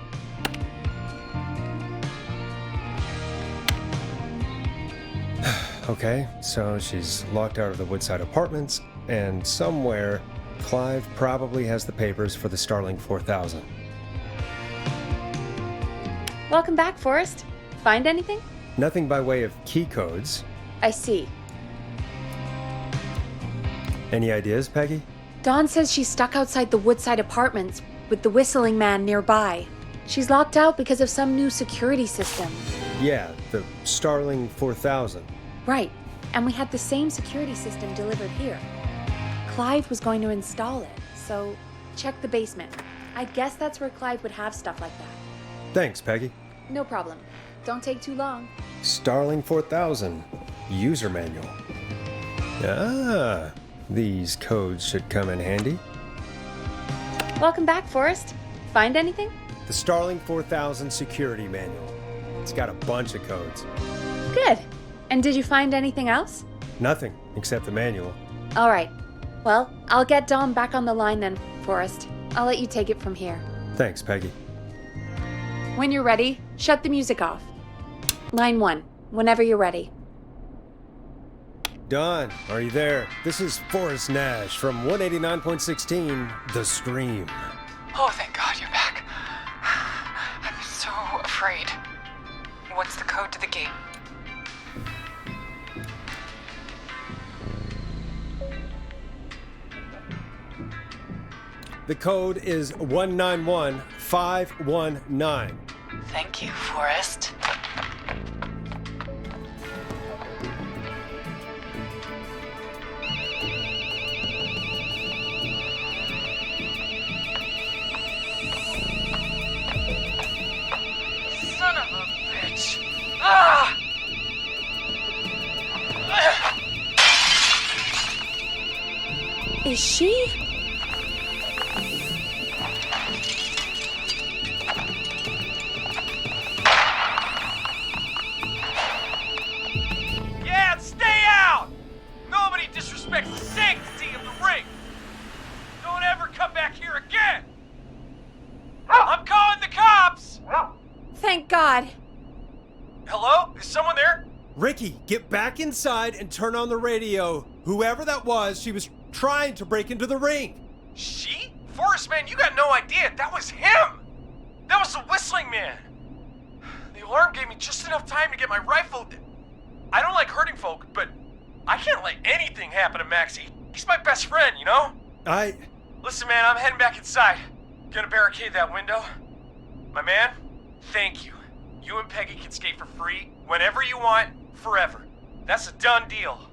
Okay, so she's locked out of the Woodside Apartments, and somewhere, Clive probably has the papers for the Starling 4000. Welcome back, Forrest. Find anything? Nothing by way of key codes. I see. Any ideas, Peggy? Dawn says she's stuck outside the Woodside Apartments with the whistling man nearby. She's locked out because of some new security system. Yeah, the Starling 4000. Right, and we had the same security system delivered here. Clive was going to install it, so check the basement. I guess that's where Clive would have stuff like that. Thanks, Peggy. No problem. Don't take too long. Starling 4000. User manual. Ah, these codes should come in handy. Welcome back, Forrest. Find anything? The Starling 4000 security manual. It's got a bunch of codes. Good. And did you find anything else? Nothing except the manual. All right. Well, I'll get Dom back on the line then, Forrest. I'll let you take it from here. Thanks, Peggy. When you're ready, shut the music off. Line 1, whenever you're ready. Don, are you there? This is Forrest Nash from 189.16, The Scream. Oh, thank God you're back. I'm so afraid. What's the code to the gate? The code is 191519. Thank you, Forrest. Son of a bitch. Ah! Is she? Yeah, stay out! Nobody disrespects the sanctity of the ring! Don't ever come back here again! I'm calling the cops! Thank God. Hello? Is someone there? Ricky, get back inside and turn on the radio. Whoever that was, she was trying to break into the ring. She? Forrest, man, you got no idea. That was him! That was the whistling man! The alarm gave me just enough time to get my rifle. I don't like hurting folk, but I can't let anything happen to Maxie. He's my best friend, you know? Listen, man, I'm heading back inside. Gonna barricade that window. My man, thank you. You and Peggy can skate for free whenever you want, forever. That's a done deal.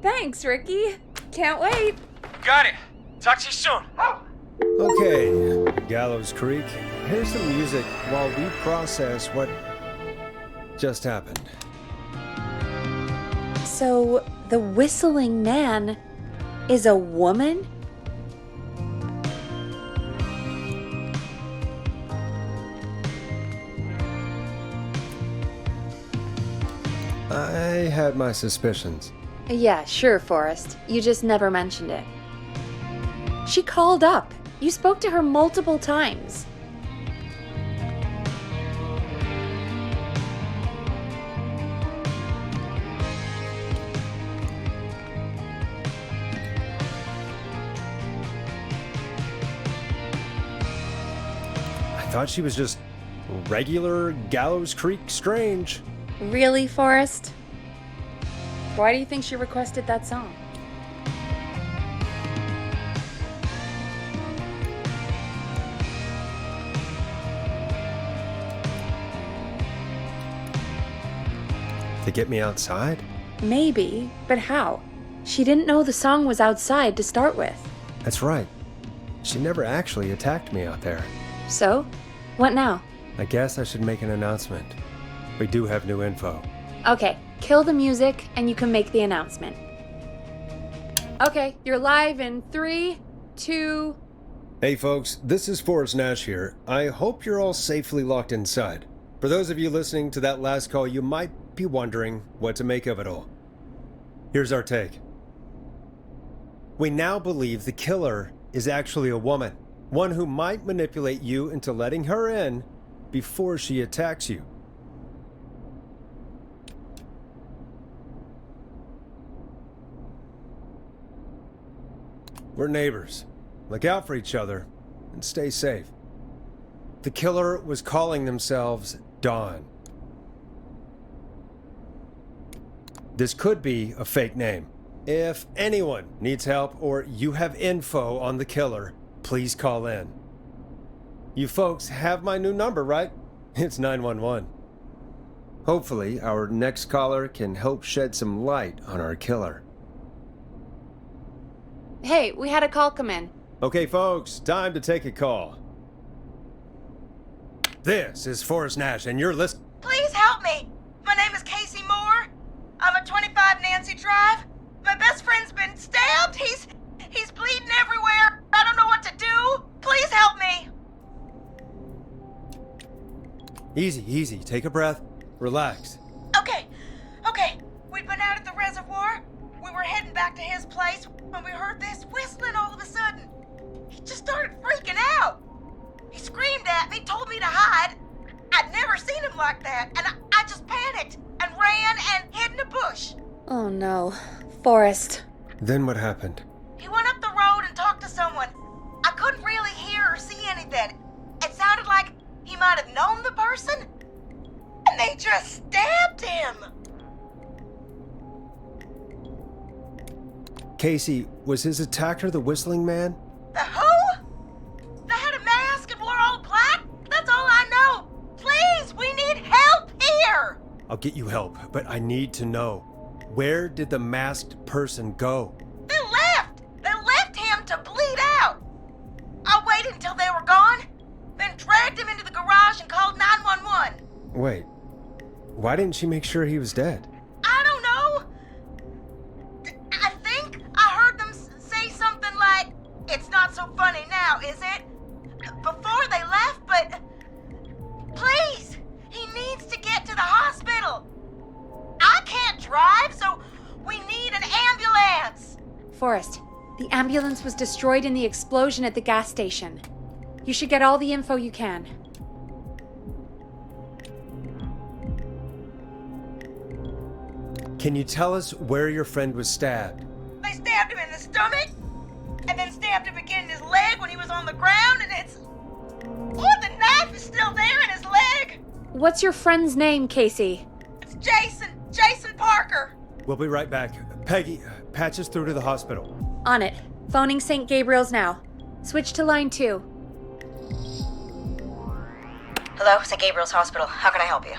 Thanks, Ricky. Can't wait. Got it. Talk to you soon. Okay, Gallows Creek, here's some music while we process what just happened. So, the whistling man is a woman? I had my suspicions. Yeah, sure, Forrest. You just never mentioned it. She called up. You spoke to her multiple times. I thought she was just regular Gallows Creek Strange. Really, Forrest? Why do you think she requested that song? To get me outside? Maybe, but how? She didn't know the song was outside to start with. That's right. She never actually attacked me out there. So, what now? I guess I should make an announcement. We do have new info. Okay, kill the music and you can make the announcement. Okay, you're live in 3, 2... Hey folks, this is Forrest Nash here. I hope you're all safely locked inside. For those of you listening to that last call, you might be wondering what to make of it all. Here's our take. We now believe the killer is actually a woman. One who might manipulate you into letting her in before she attacks you. We're neighbors. Look out for each other and stay safe. The killer was calling themselves Dawn. This could be a fake name. If anyone needs help or you have info on the killer, please call in. You folks have my new number, right? It's 911. Hopefully, our next caller can help shed some light on our killer. Hey, we had a call come in. Okay, folks, time to take a call. This is Forrest Nash, and you're listening. Please help me. My name is Casey Moore. I'm at 25 Nancy Drive. My best friend's been stabbed. He's bleeding everywhere. I don't know what to do. Please help me. Easy. Take a breath. Relax. Okay. We'd been out at the reservoir. We were heading back to his place when we heard this whistling all of a sudden. He just started freaking out. He screamed at me, told me to hide. I'd never seen him like that, and I just panicked and ran and hid in a bush. Oh no. Forrest. Then what happened? He went up the road and talked to someone. I couldn't really hear or see anything. It sounded like he might have known the person, and they just stabbed him. Casey, was his attacker the whistling man? The who? They had a mask and wore all black? That's all I know. Please, we need help here. I'll get you help, but I need to know. Where did the masked person go? They left. They left him to bleed out. I waited until they were gone, then dragged him into the garage and called 911. Wait, why didn't she make sure he was dead? I don't know. I think I heard them say something like, "It's not so funny now, is it?" before they left, but please, he needs to get to the hospital. I can't drive, so we need an ambulance. Forrest, the ambulance was destroyed in the explosion at the gas station. You should get all the info you can. Can you tell us where your friend was stabbed? They stabbed him in the stomach, and then stabbed him again in his leg when he was on the ground, and it's... Oh, the knife is still there in his leg. What's your friend's name, Casey? It's Jason Parker. We'll be right back. Peggy, patch us through to the hospital. On it. Phoning St. Gabriel's now. Switch to line 2. Hello, St. Gabriel's Hospital. How can I help you?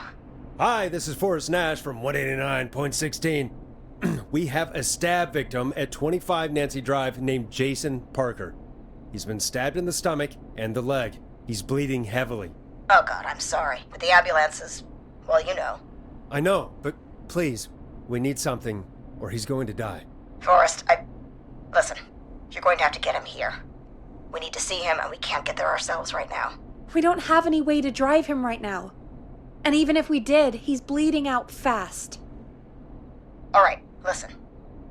Hi, this is Forrest Nash from 189.16. We have a stab victim at 25 Nancy Drive named Jason Parker. He's been stabbed in the stomach and the leg. He's bleeding heavily. Oh, God, I'm sorry. But the ambulance is... well, you know. I know, but please, we need something, or he's going to die. Forrest, Listen, you're going to have to get him here. We need to see him, and we can't get there ourselves right now. We don't have any way to drive him right now. And even if we did, he's bleeding out fast. All right, listen.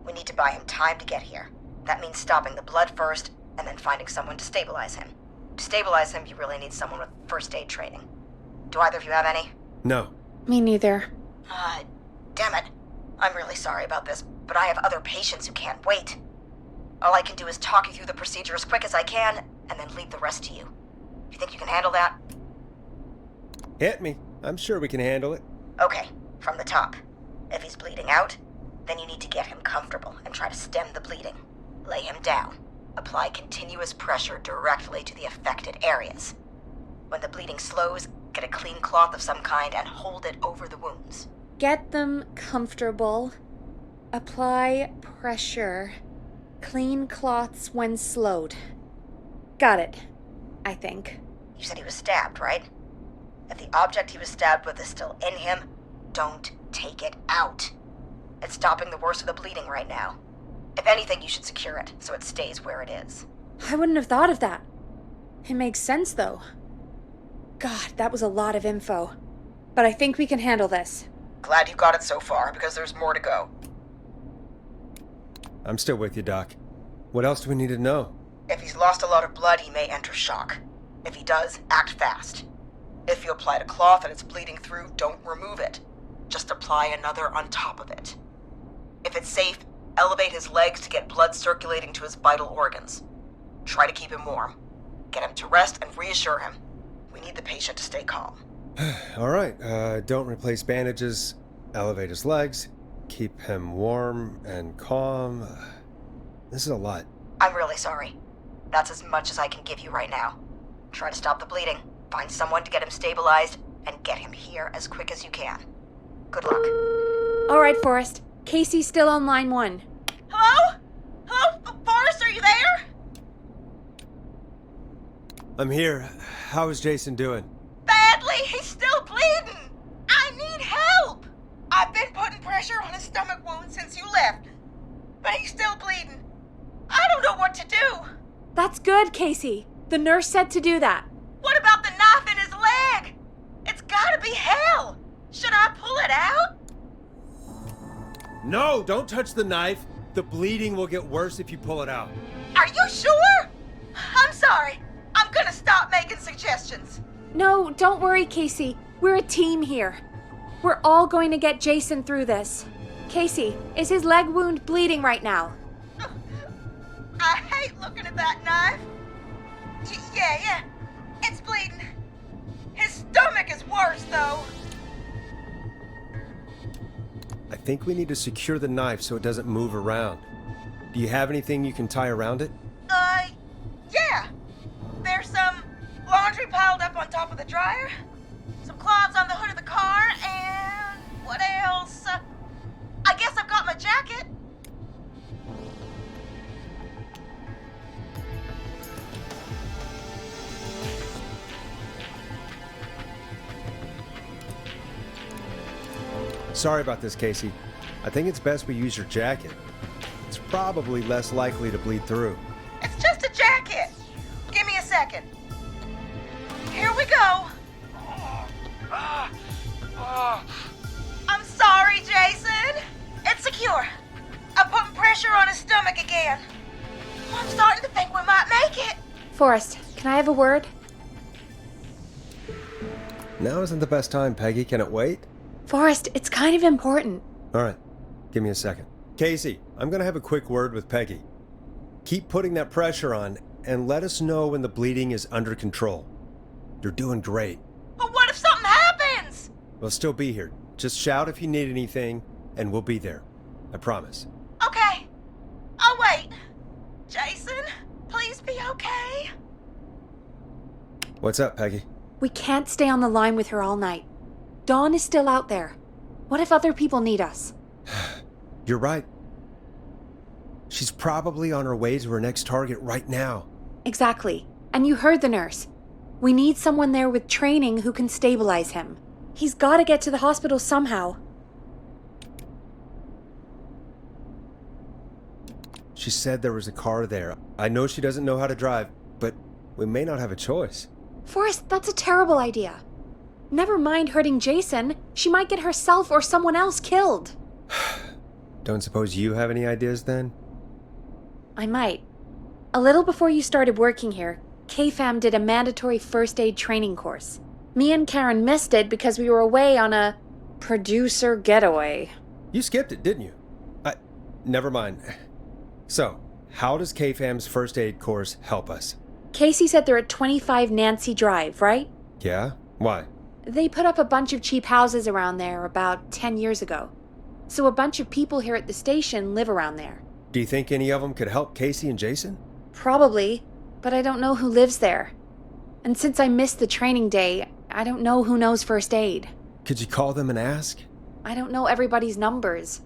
We need to buy him time to get here. That means stopping the blood first, and then finding someone to stabilize him. To stabilize him, you really need someone with first aid training. Do either of you have any? No. Me neither. Damn it. I'm really sorry about this, but I have other patients who can't wait. All I can do is talk you through the procedure as quick as I can, and then leave the rest to you. You think you can handle that? Hit me. I'm sure we can handle it. Okay, from the top. If he's bleeding out, then you need to get him comfortable and try to stem the bleeding. Lay him down. Apply continuous pressure directly to the affected areas. When the bleeding slows, get a clean cloth of some kind and hold it over the wounds. Get them comfortable. Apply pressure. Clean cloths when slowed. Got it, I think. You said he was stabbed, right? If the object he was stabbed with is still in him, don't take it out. It's stopping the worst of the bleeding right now. If anything, you should secure it so it stays where it is. I wouldn't have thought of that. It makes sense, though. God, that was a lot of info. But I think we can handle this. Glad you got it so far, because there's more to go. I'm still with you, Doc. What else do we need to know? If he's lost a lot of blood, he may enter shock. If he does, act fast. If you applied a cloth and it's bleeding through, don't remove it. Just apply another on top of it. If it's safe, elevate his legs to get blood circulating to his vital organs. Try to keep him warm. Get him to rest and reassure him. We need the patient to stay calm. All right, don't replace bandages, elevate his legs. keep him warm and calm. This is a lot. I'm really sorry. That's as much as I can give you right now. Try to stop the bleeding, find someone to get him stabilized, and get him here as quick as you can. Good luck. All right, Forrest. Casey's still on line 1. Hello? Hello? Forrest, are you there? I'm here. How is Jason doing? Badly. He's still bleeding. I need help. I've been putting pressure on his stomach wound since you left, but he's still bleeding. I don't know what to do. That's good, Casey. The nurse said to do that. What about the knife in his leg? It's gotta be hell. Should I pull it out? No, don't touch the knife. The bleeding will get worse if you pull it out. Are you sure? I'm sorry. I'm gonna stop making suggestions. No, don't worry, Casey. We're a team here. We're all going to get Jason through this. Casey, is his leg wound bleeding right now? I hate looking at that knife. Yeah. It's bleeding. His stomach is worse, though. I think we need to secure the knife so it doesn't move around. Do you have anything you can tie around it? Yeah. There's some laundry piled up on top of the dryer, some cloths on the hood of the car, and what else? I guess I've got my jacket. Sorry about this, Casey. I think it's best we use your jacket. It's probably less likely to bleed through. It's just a jacket. Give me a second. Here we go. I'm sorry, Jason. It's secure. I'm putting pressure on his stomach again. I'm starting to think we might make it. Forrest, can I have a word? Now isn't the best time, Peggy. Can it wait? Forrest, it's kind of important. All right. Give me a second. Casey, I'm going to have a quick word with Peggy. Keep putting that pressure on and let us know when the bleeding is under control. You're doing great. But what if something happens? We'll still be here. Just shout if you need anything, and we'll be there. I promise. Okay. I'll wait. Jason, please be okay. What's up, Peggy? We can't stay on the line with her all night. Dawn is still out there. What if other people need us? You're right. She's probably on her way to her next target right now. Exactly. And you heard the nurse. We need someone there with training who can stabilize him. He's got to get to the hospital somehow. She said there was a car there. I know she doesn't know how to drive, but we may not have a choice. Forrest, that's a terrible idea. Never mind hurting Jason. She might get herself or someone else killed. Don't suppose you have any ideas then? I might. A little before you started working here, KFAM did a mandatory first aid training course. Me and Karen missed it because we were away on a producer getaway. You skipped it, didn't you? Never mind. So, how does KFAM's first aid course help us? Casey said they're at 25 Nancy Drive, right? Yeah? Why? They put up a bunch of cheap houses around there about 10 years ago. So a bunch of people here at the station live around there. Do you think any of them could help Casey and Jason? Probably, but I don't know who lives there. And since I missed the training day, I don't know who knows first aid. Could you call them and ask? I don't know everybody's numbers.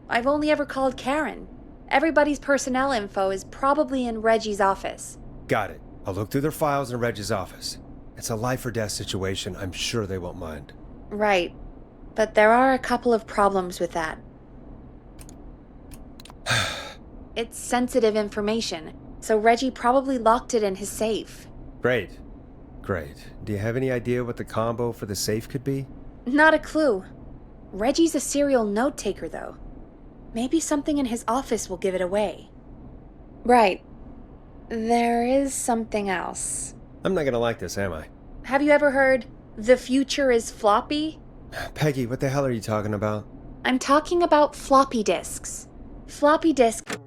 I've only ever called Karen. Everybody's personnel info is probably in Reggie's office. Got it. I'll look through their files in Reggie's office. It's a life or death situation. I'm sure they won't mind. Right. But there are a couple of problems with that. It's sensitive information, so Reggie probably locked it in his safe. Great. Do you have any idea what the combo for the safe could be? Not a clue. Reggie's a serial note taker, though. Maybe something in his office will give it away. Right. There is something else. I'm not gonna like this, am I? Have you ever heard, the future is floppy? Peggy, what the hell are you talking about? I'm talking about floppy disks. Floppy disk...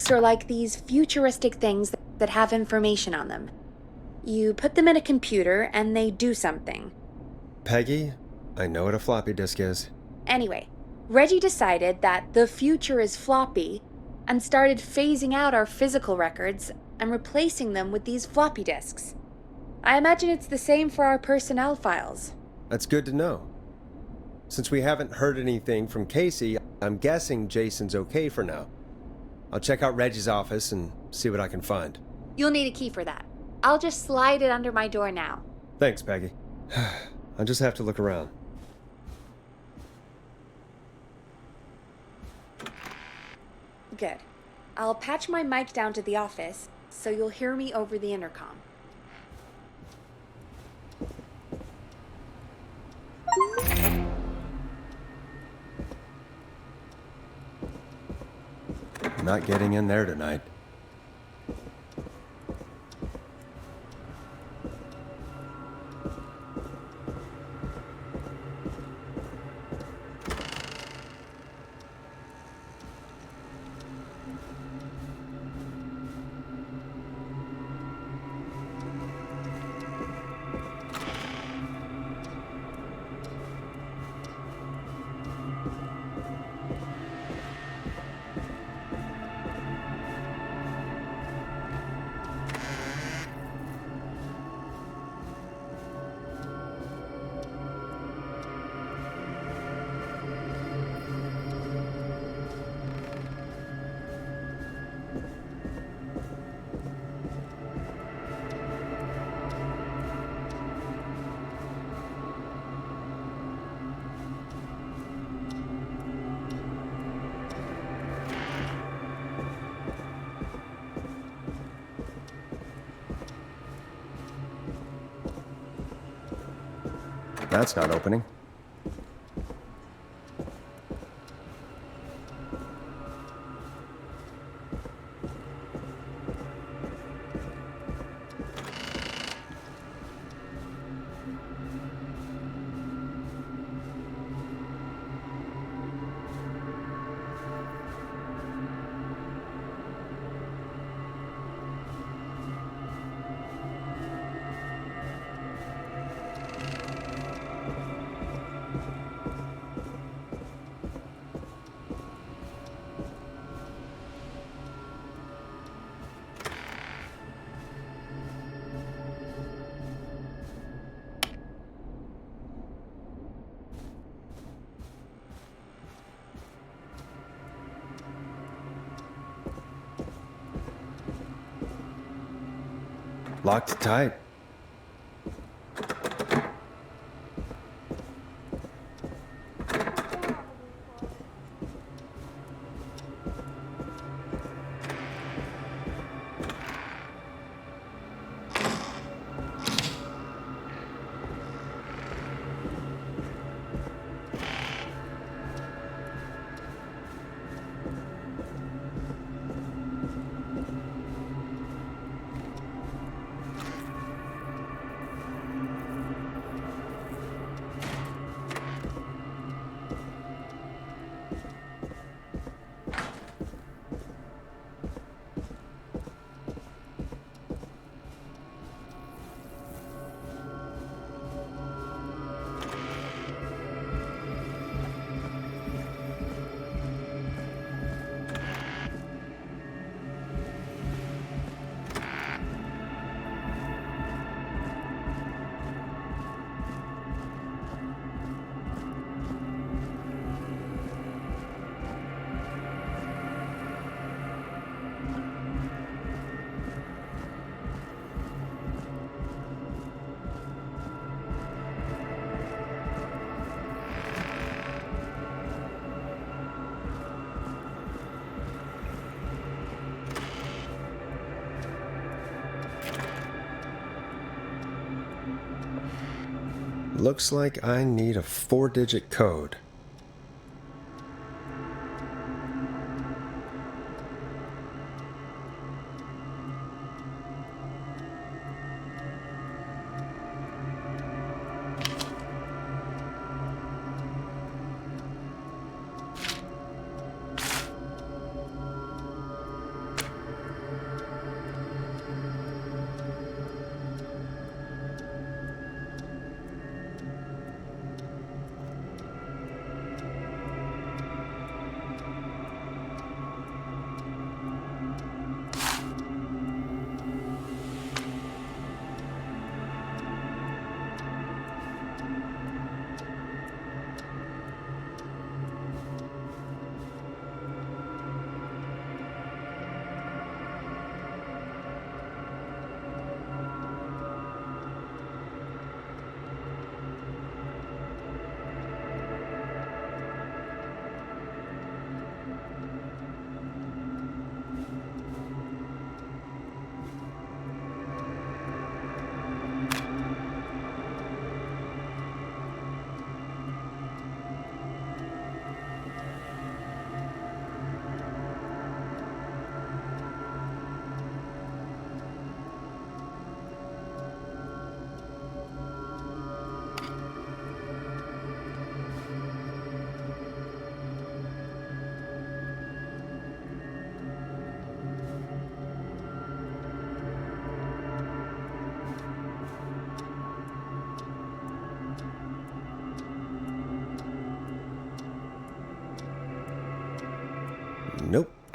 disks are like these futuristic things that have information on them. You put them in a computer and they do something. Peggy, I know what a floppy disk is. Anyway, Reggie decided that the future is floppy and started phasing out our physical records and replacing them with these floppy disks. I imagine it's the same for our personnel files. That's good to know. Since we haven't heard anything from Casey, I'm guessing Jason's okay for now. I'll check out Reggie's office and see what I can find. You'll need a key for that. I'll just slide it under my door now. Thanks, Peggy. I'll just have to look around. Good. I'll patch my mic down to the office, so you'll hear me over the intercom. Not getting in there tonight. That's not opening. Locked tight. Looks like I need a 4-digit code.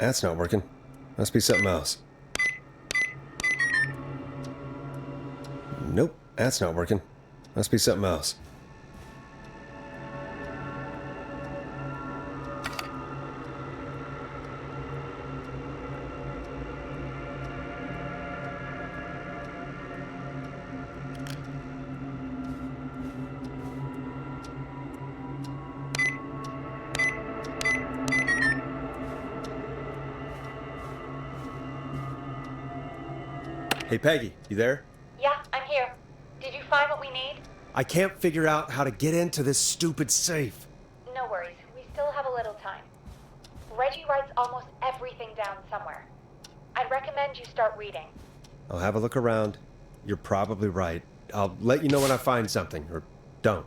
That's not working. Must be something else. Nope, that's not working. Must be something else. Hey, Peggy, you there? Yeah, I'm here. Did you find what we need? I can't figure out how to get into this stupid safe. No worries. We still have a little time. Reggie writes almost everything down somewhere. I'd recommend you start reading. I'll have a look around. You're probably right. I'll let you know when I find something, or don't.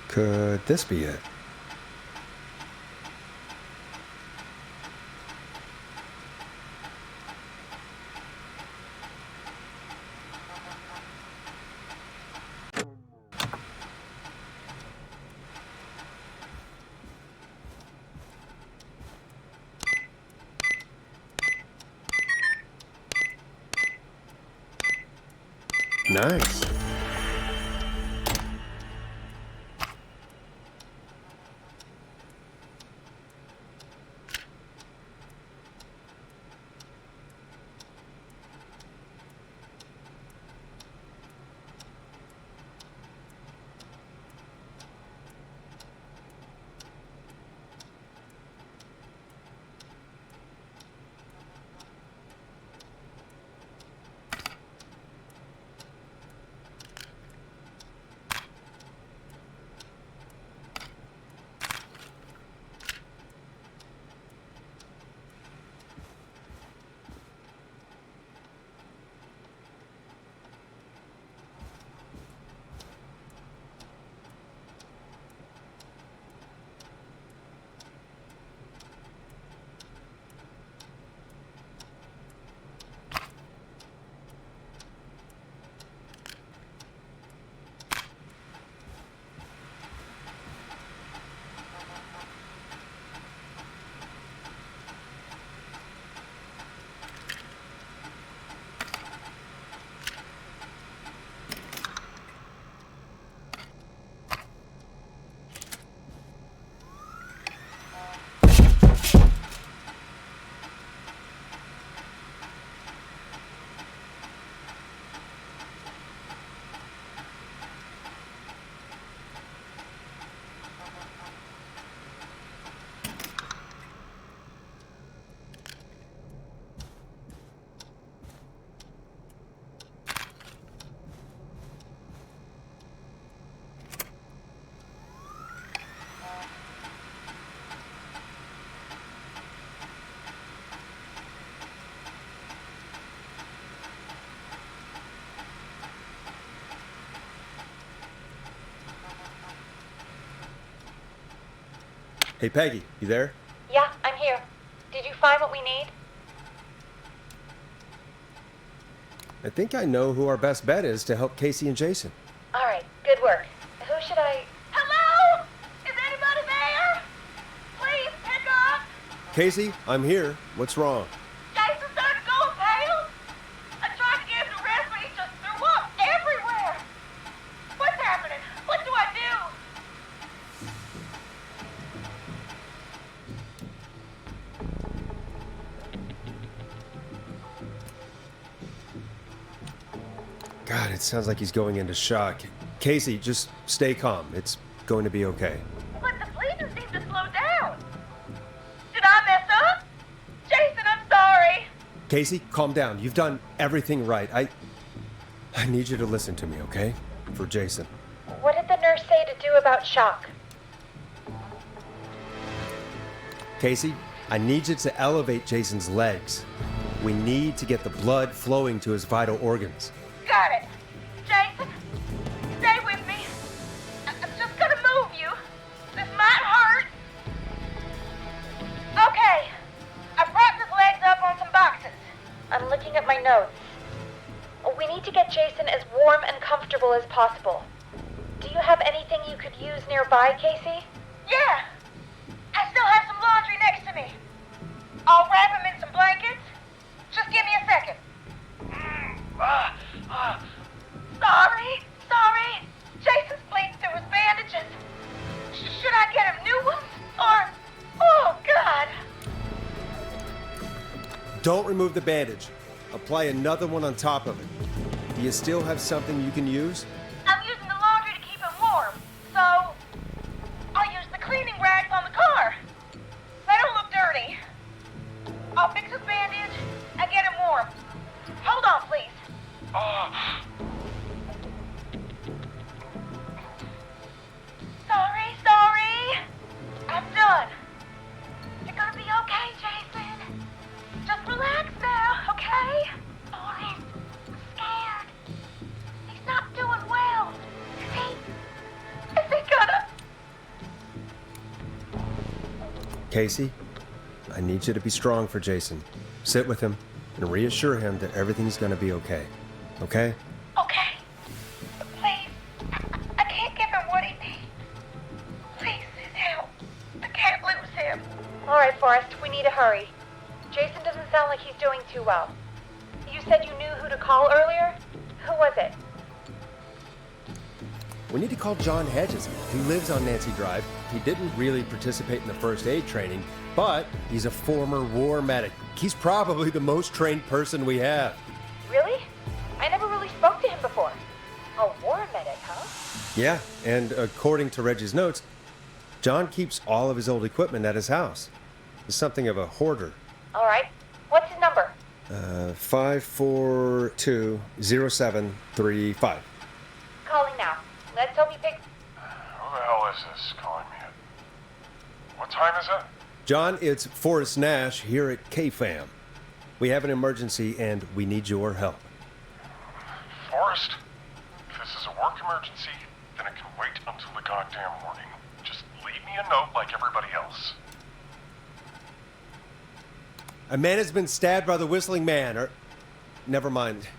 Could this be it? Nice. Hey, Peggy, you there? Yeah, I'm here. Did you find what we need? I think I know who our best bet is to help Casey and Jason. All right, good work. Who should I... Hello? Is anybody there? Please pick up. Casey, I'm here. What's wrong? Jason started going pale. I tried to get him to rest, but he just threw up everywhere. What's happening? What do I do? God, it sounds like he's going into shock. Casey, just stay calm. It's going to be okay. But the bleeding seemed to slow down. Did I mess up? Jason, I'm sorry. Casey, calm down. You've done everything right. I need you to listen to me, okay? For Jason. What did the nurse say to do about shock? Casey, I need you to elevate Jason's legs. We need to get the blood flowing to his vital organs. Got it. Jason, stay with me. I'm just gonna move you. This might hurt. Okay. I propped his legs up on some boxes. I'm looking at my notes. We need to get Jason as warm and comfortable as possible. Do you have anything you could use nearby, Casey? Yeah. I still have some laundry next to me. I'll wrap him in some blankets. Just give me a second. Sorry. Jason's bleeding through his bandages. Should I get him new ones? Or... Oh, God. Don't remove the bandage. Apply another one on top of it. Do you still have something you can use? I'm using the laundry to keep him warm. So... I'll use the cleaning rags on the car. They don't look dirty. I'll fix his bandage and get him warm. Hold on, please. Sorry. I'm done. You're gonna be okay, Jason. Just relax now, okay? Sorry. I'm scared. He's not doing well. Is he gonna... Casey, I need you to be strong for Jason. Sit with him and reassure him that everything's going to be okay. Okay? Okay. Please. I can't give him what he needs. Please, his help. I can't lose him. All right, Forrest, we need to hurry. Jason doesn't sound like he's doing too well. You said you knew who to call earlier? Who was it? We need to call John Hedges. He lives on Nancy Drive. He didn't really participate in the first aid training, but he's a former war medic. He's probably the most trained person we have. Really? I never really spoke to him before. A war medic, huh? Yeah, and according to Reggie's notes, John keeps all of his old equipment at his house. He's something of a hoarder. All right. What's his number? 5420735. Calling now. Let's hope he picks... Who the hell is this calling me? What time is it? John, it's Forrest Nash here at KFAM. We have an emergency and we need your help. Forrest? If this is a work emergency, then it can wait until the goddamn morning. Just leave me a note like everybody else. A man has been stabbed by the Whistling Man, or... Never mind.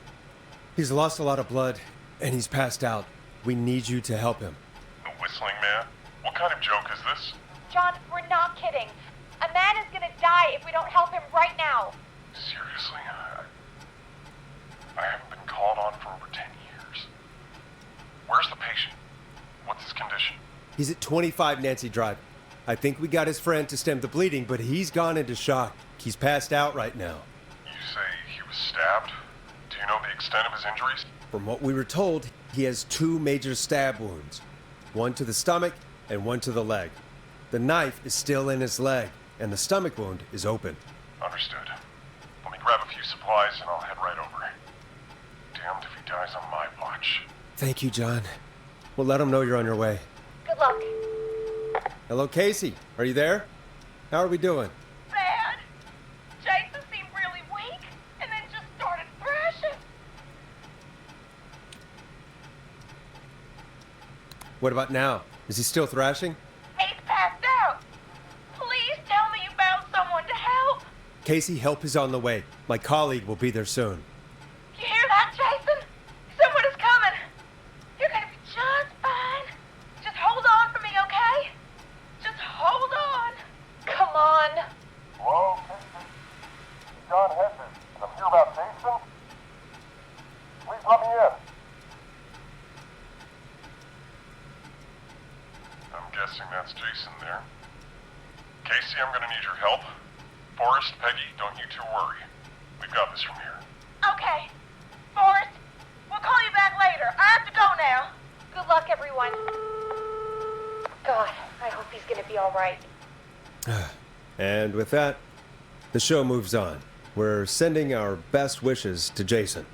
He's lost a lot of blood, and he's passed out. We need you to help him. The Whistling Man? What kind of joke is this? John, we're not kidding. A man is gonna die if we don't help him right now. Seriously? I haven't been called on for over 10 years. Where's the patient? What's his condition? He's at 25 Nancy Drive. I think we got his friend to stem the bleeding, but he's gone into shock. He's passed out right now. You say he was stabbed? Do you know the extent of his injuries? From what we were told, he has 2 major stab wounds. One to the stomach and one to the leg. The knife is still in his leg, and the stomach wound is open. Understood. Let me grab a few supplies and I'll head right over. Damned if he dies on my watch. Thank you, John. We'll let him know you're on your way. Good luck. Hello, Casey. Are you there? How are we doing? Bad. Jason seemed really weak and then just started thrashing. What about now? Is he still thrashing? He's passed out. Casey, help is on the way. My colleague will be there soon. You hear that, Jason? Someone is coming. You're gonna be just fine. Just hold on for me, okay? Just hold on. Come on. Hello, Casey. John Hedges. I'm here about Jason. Please let me in. I'm guessing that's Jason there. Casey, I'm gonna need your help. Forrest, Peggy, don't you two worry. We've got this from here. Okay. Forrest, we'll call you back later. I have to go now. Good luck, everyone. God, I hope he's gonna be all right. And with that, the show moves on. We're sending our best wishes to Jason.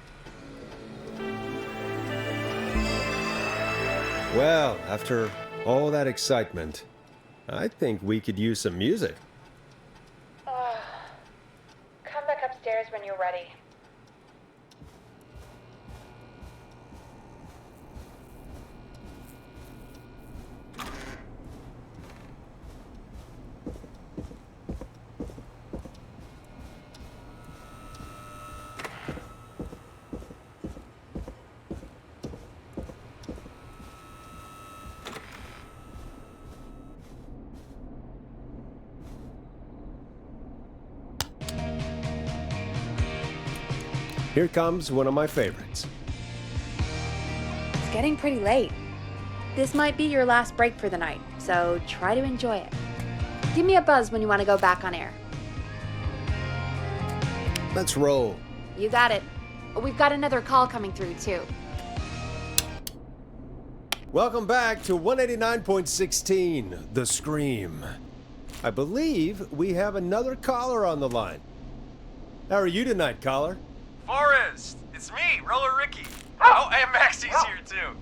Well, after all that excitement, I think we could use some music. Come back upstairs when you're ready. Here comes one of my favorites. It's getting pretty late. This might be your last break for the night, so try to enjoy it. Give me a buzz when you want to go back on air. Let's roll. You got it. We've got another call coming through, too. Welcome back to 189.16, The Scream. I believe we have another caller on the line. How are you tonight, caller? Forrest, it's me, Roller Ricky. Oh, and Maxie's here too.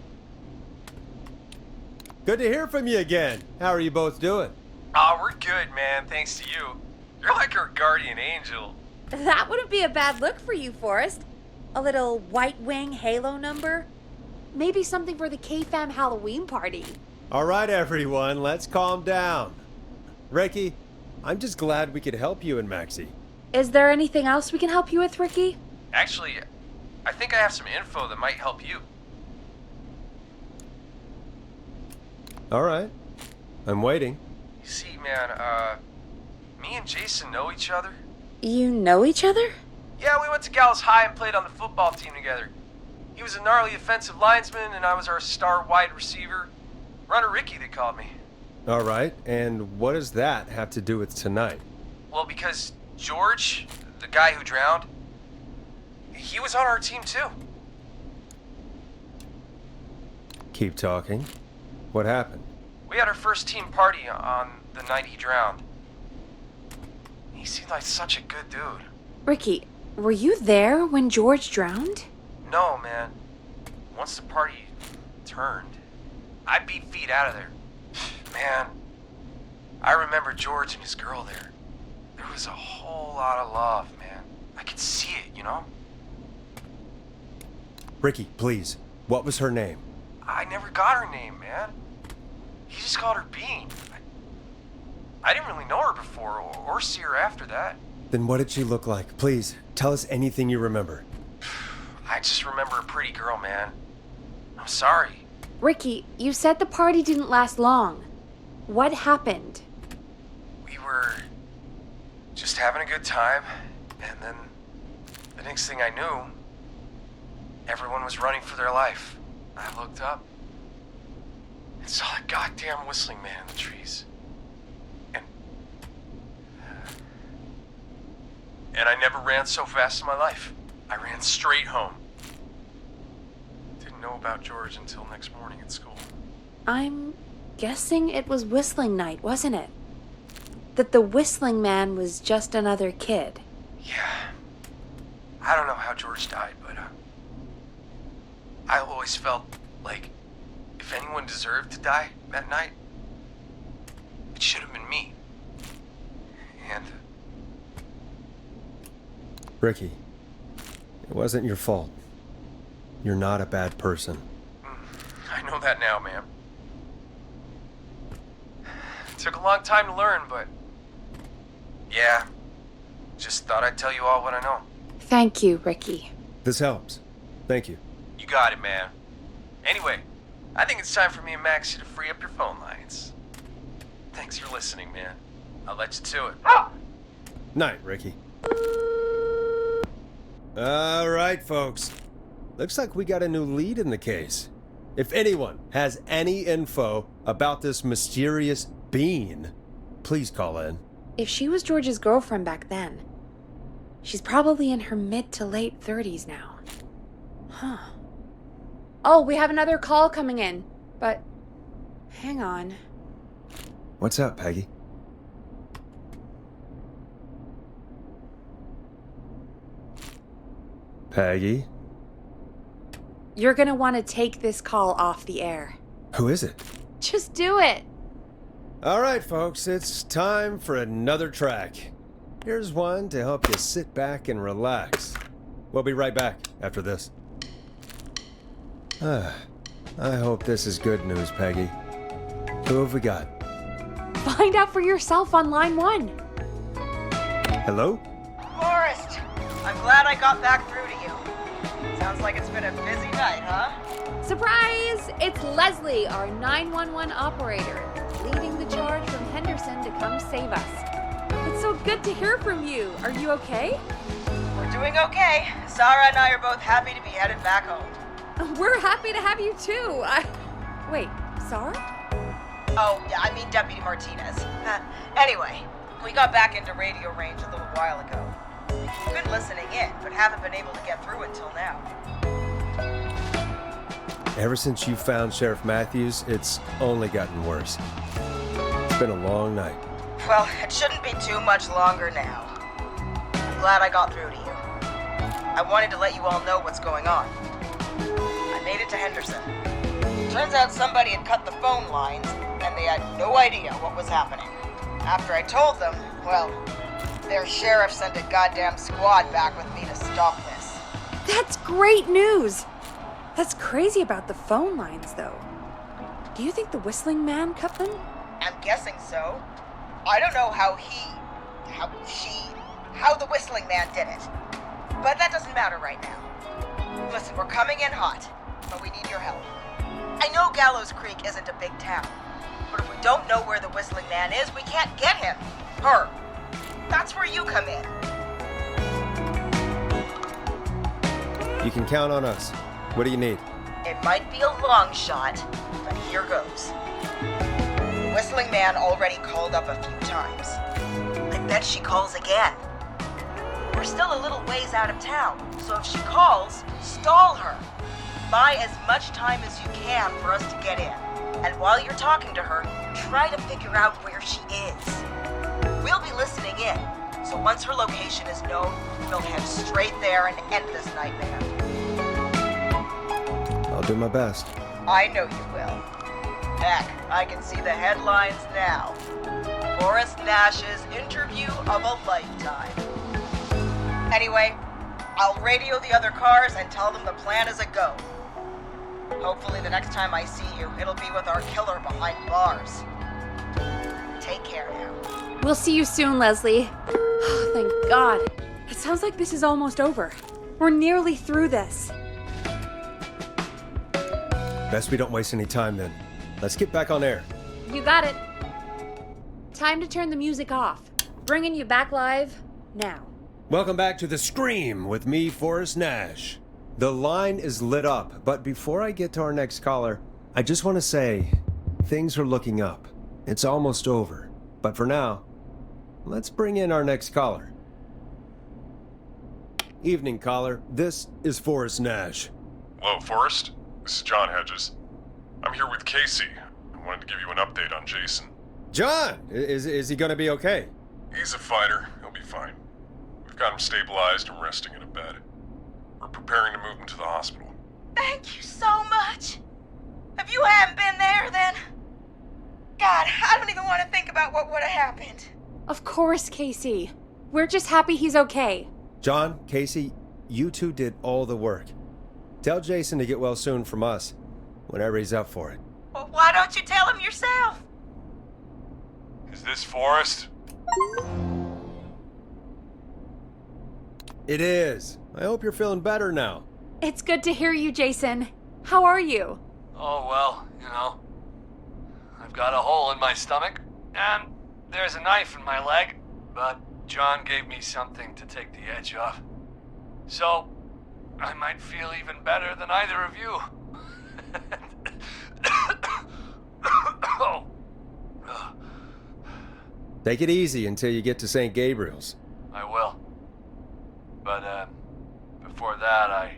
Good to hear from you again. How are you both doing? Oh, we're good, man, thanks to you. You're like our guardian angel. That wouldn't be a bad look for you, Forrest. A little White Wing Halo number? Maybe something for the K-Fam Halloween party. All right, everyone, let's calm down. Ricky, I'm just glad we could help you and Maxie. Is there anything else we can help you with, Ricky? Actually, I think I have some info that might help you. All right, I'm waiting. You see, man, me and Jason know each other. You know each other? Yeah, we went to Gallows High and played on the football team together. He was a gnarly offensive linesman, and I was our star wide receiver. Runner Ricky, they called me. All right, and what does that have to do with tonight? Well, because George, the guy who drowned, he was on our team too. Keep talking. What happened? We had our first team party on the night he drowned. He seemed like such a good dude. Ricky, were you there when George drowned? No, man. Once the party turned, I beat feet out of there. Man, I remember George and his girl there. There was a whole lot of love, man. I could see it, you know? Ricky, please. What was her name? I never got her name, man. He just called her Bean. I didn't really know her before or see her after that. Then what did she look like? Please, tell us anything you remember. I just remember a pretty girl, man. I'm sorry. Ricky, you said the party didn't last long. What happened? We were just having a good time, and then the next thing I knew, everyone was running for their life. I looked up and saw that goddamn whistling man in the trees. And I never ran so fast in my life. I ran straight home. Didn't know about George until next morning at school. I'm guessing it was whistling night, wasn't it? That the whistling man was just another kid. Yeah. I don't know how George died, but I always felt like if anyone deserved to die that night, it should have been me. And Ricky, it wasn't your fault. You're not a bad person. I know that now, ma'am. It took a long time to learn, but yeah, Just thought I'd tell you all what I know. Thank you, Ricky. This helps. Thank you. You got it, man. Anyway, I think it's time for me and Maxie to free up your phone lines. Thanks for listening, man. I'll let you to it. Night, Ricky. All right, folks. Looks like we got a new lead in the case. If anyone has any info about this mysterious being, please call in. If she was George's girlfriend back then, she's probably in her mid to late 30s now. Huh. Oh, we have another call coming in, but hang on. What's up, Peggy? Peggy? You're gonna want to take this call off the air. Who is it? Just do it. All right, folks, it's time for another track. Here's one to help you sit back and relax. We'll be right back after this. I hope this is good news, Peggy. Who have we got? Find out for yourself on line 1. Hello? Forrest, I'm glad I got back through to you. Sounds like it's been a busy night, huh? Surprise! It's Leslie, our 911 operator, leading the charge from Henderson to come save us. It's so good to hear from you. Are you okay? We're doing okay. Sarah and I are both happy to be headed back home. We're happy to have you too. Wait, Sarah? Oh, yeah, I mean Deputy Martinez. Anyway, we got back into radio range a little while ago. Been listening in, but haven't been able to get through until now. Ever since you found Sheriff Matthews, it's only gotten worse. It's been a long night. Well, it shouldn't be too much longer now. I'm glad I got through to you. I wanted to let you all know what's going on. I made it to Henderson. Turns out somebody had cut the phone lines, and they had no idea what was happening. After I told them, well, their sheriff sent a goddamn squad back with me to stop this. That's great news. That's crazy about the phone lines, though. Do you think the whistling man cut them? I'm guessing so. I don't know how the whistling man did it. But that doesn't matter right now. Listen, we're coming in hot, but we need your help. I know Gallows Creek isn't a big town, but if we don't know where the whistling man is, we can't get him. Her. That's where you come in. You can count on us. What do you need? It might be a long shot, but here goes. The whistling man already called up a few times. I bet she calls again. We're still a little ways out of town, so if she calls, stall her. Buy as much time as you can for us to get in. And while you're talking to her, try to figure out where she is. We'll be listening in, so once her location is known, we'll head straight there and end this nightmare. I'll do my best. I know you will. Heck, I can see the headlines now. Forrest Nash's interview of a lifetime. Anyway, I'll radio the other cars and tell them the plan is a go. Hopefully the next time I see you, it'll be with our killer behind bars. Take care now. We'll see you soon, Leslie. Oh, thank God. It sounds like this is almost over. We're nearly through this. Best we don't waste any time then. Let's get back on air. You got it. Time to turn the music off. Bringing you back live now. Welcome back to The Scream with me, Forrest Nash. The line is lit up, but before I get to our next caller, I just want to say things are looking up. It's almost over. But for now, let's bring in our next caller. Evening, caller. This is Forrest Nash. Hello, Forrest. This is John Hedges. I'm here with Casey. I wanted to give you an update on Jason. John! Is he gonna be okay? He's a fighter. He'll be fine. We've got him stabilized and resting in a bed. We're preparing to move him to the hospital. Thank you so much. If you hadn't been there, then... God, I don't even want to think about what would have happened. Of course, Casey. We're just happy he's okay. John, Casey, you two did all the work. Tell Jason to get well soon from us, whenever he's up for it. Well, why don't you tell him yourself? Is this Forrest? It is. I hope you're feeling better now. It's good to hear you, Jason. How are you? Oh, well, I've got a hole in my stomach, and there's a knife in my leg, but John gave me something to take the edge off. So, I might feel even better than either of you. Oh. Take it easy until you get to St. Gabriel's. I will. But, before that, I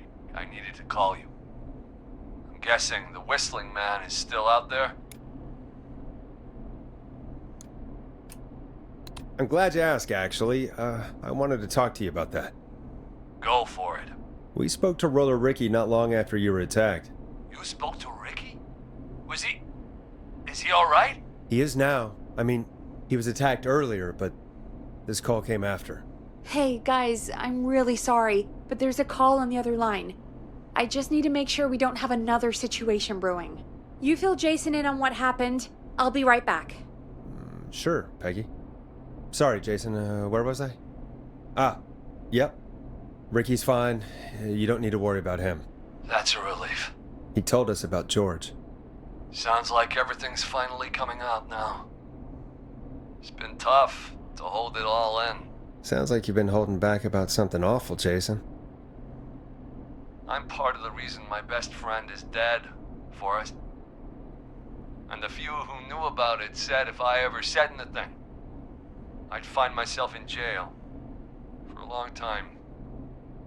needed to call you. I'm guessing the Whistling Man is still out there? I'm glad you asked, actually. I wanted to talk to you about that. Go for it. We spoke to Roller Ricky not long after you were attacked. You spoke to Ricky? Is he alright? He is now. I mean, he was attacked earlier, but this call came after. Hey, guys, I'm really sorry, but there's a call on the other line. I just need to make sure we don't have another situation brewing. You fill Jason in on what happened. I'll be right back. Sure, Peggy. Sorry, Jason, where was I? Yep. Ricky's fine. You don't need to worry about him. That's a relief. He told us about George. Sounds like everything's finally coming out now. It's been tough to hold it all in. Sounds like you've been holding back about something awful, Jason. I'm part of the reason my best friend is dead, Forrest. And the few who knew about it said if I ever said anything, I'd find myself in jail. For a long time.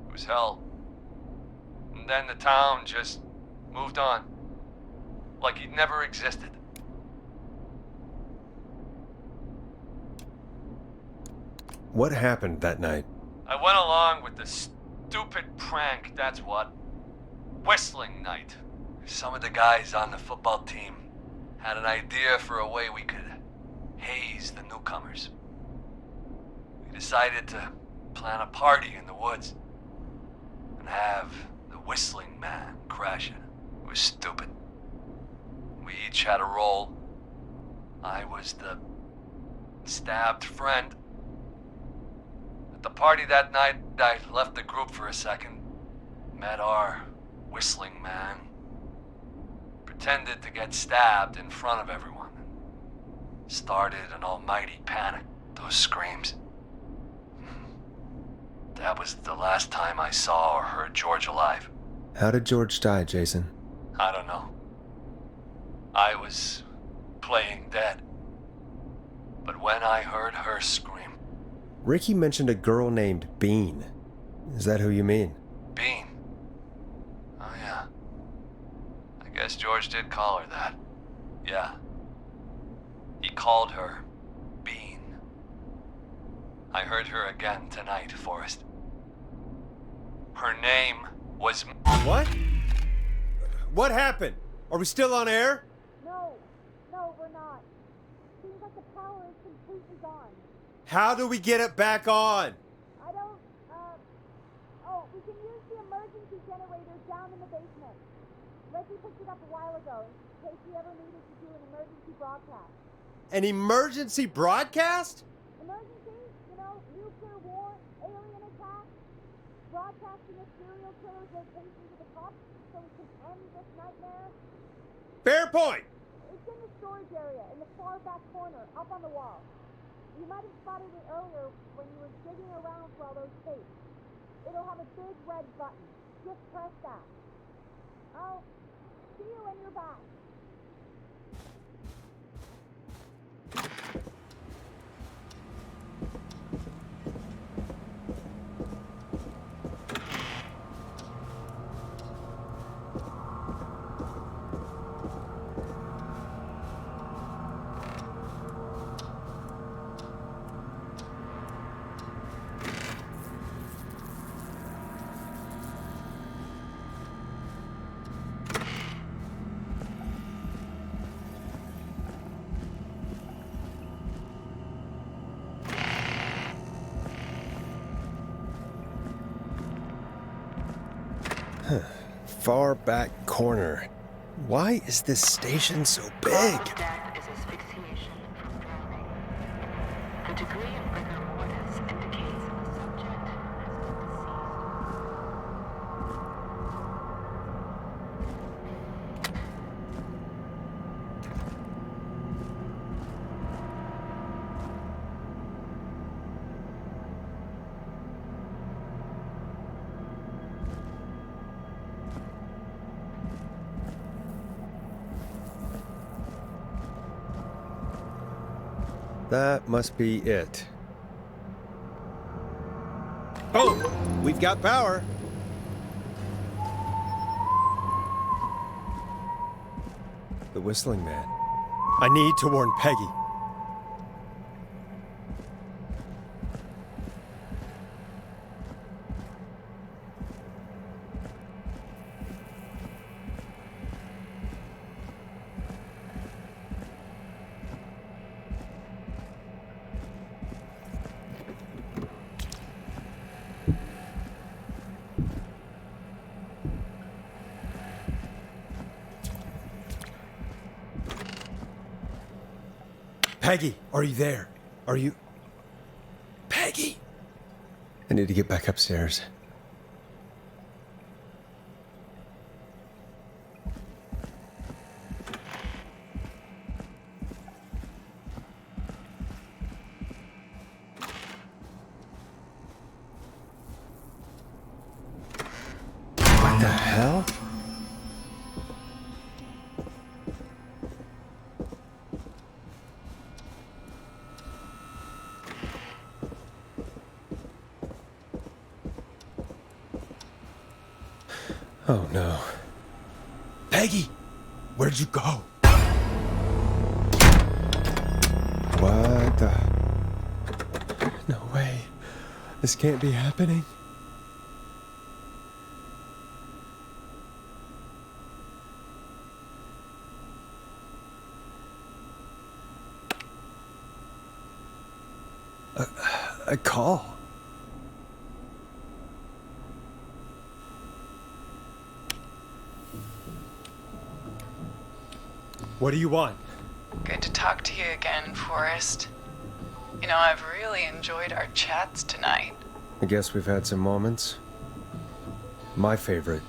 It was hell. And then the town just moved on. Like he'd never existed. What happened that night? I went along with the stupid prank, that's what. Whistling night. Some of the guys on the football team had an idea for a way we could haze the newcomers. We decided to plan a party in the woods and have the Whistling Man crash it. It was stupid. We each had a role. I was the stabbed friend. At the party that night, I left the group for a second, met our Whistling Man, pretended to get stabbed in front of everyone, started an almighty panic. Those screams. That was the last time I saw or heard George alive. How did George die, Jason? I don't know. I was playing dead. But when I heard her scream... Ricky mentioned a girl named Bean. Is that who you mean? Bean? Oh yeah. I guess George did call her that. Yeah. He called her Bean. I heard her again tonight, Forrest. Her name was... What? What happened? Are we still on air? No, we're not. Seems like the power is completely gone. How do we get it back on? I don't, we can use the emergency generator down in the basement. Reggie picked it up a while ago in case we ever needed to do an emergency broadcast. An emergency broadcast? Emergency? Nuclear war, alien attack, broadcasting a serial killer's location to the cops so we can end this nightmare. Fair point! It's in the storage area in the far back corner, up on the wall. You might have spotted it earlier when you were digging around for all those tapes. It'll have a big red button. Just press that. I'll see you when you're back. Far back corner. Why is this station so big? Death is asphyxiation from drowning. The degree of rigor mortis indicates the subject has been That must be it. Oh, we've got power. The whistling man. I need to warn Peggy. Peggy, are you there? Are you... Peggy! I need to get back upstairs. What the hell? Oh no. Peggy! Where'd you go? What the... No way. This can't be happening. A call. What do you want? Good to talk to you again, Forrest. You know, I've really enjoyed our chats tonight. I guess we've had some moments. My favorite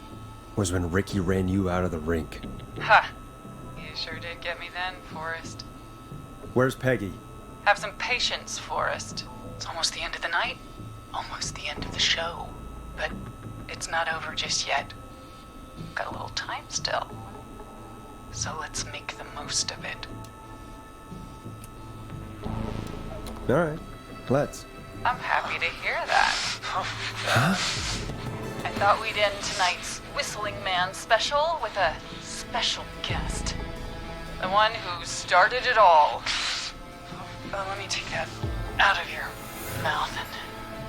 was when Ricky ran you out of the rink. Ha! You sure did get me then, Forrest. Where's Peggy? Have some patience, Forrest. It's almost the end of the night. Almost the end of the show. But it's not over just yet. Got a little time still. So let's make the most of it. All right, let's. I'm happy to hear that. Huh? I thought we'd end tonight's Whistling Man special with a special guest. The one who started it all. Let me take that out of your mouth and...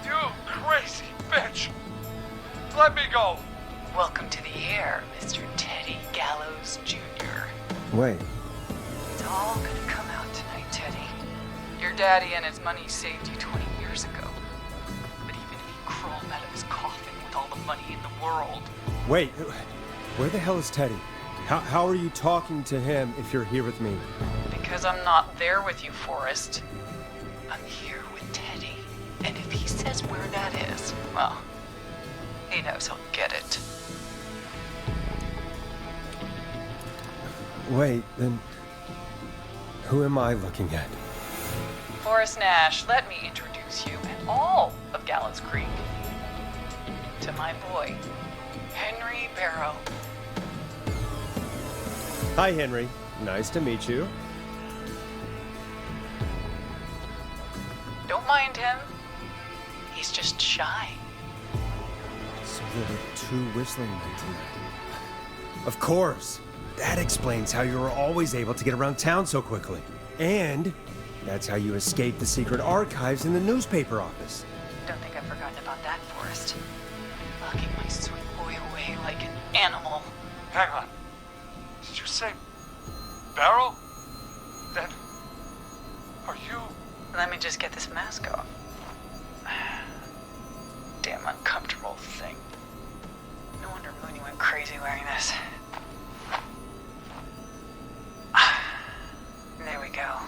You crazy bitch! Let me go! Welcome to the air, Mr. Teddy Gallows Jr. Wait. It's all gonna come out tonight, Teddy. Your daddy and his money saved you 20 years ago. But even if he crawled out of his coffin with all the money in the world... Wait, where the hell is Teddy? How are you talking to him if you're here with me? Because I'm not there with you, Forrest. I'm here with Teddy. And if he says where that is, well, he knows he'll get it. Wait, then... Who am I looking at? Forrest Nash, let me introduce you and all of Gallows Creek to my boy, Henry Barrow. Hi, Henry. Nice to meet you. Don't mind him. He's just shy. So there were two whistling men tonight. Of course. That explains how you were always able to get around town so quickly. And that's how you escaped the secret archives in the newspaper office. Don't think I've forgotten about that, Forrest. Locking my sweet boy away like an animal. Hang on. Did you say Barrow? Then are you... Let me just get this mask off. Damn uncomfortable thing. No wonder Mooney went crazy wearing this. There we go.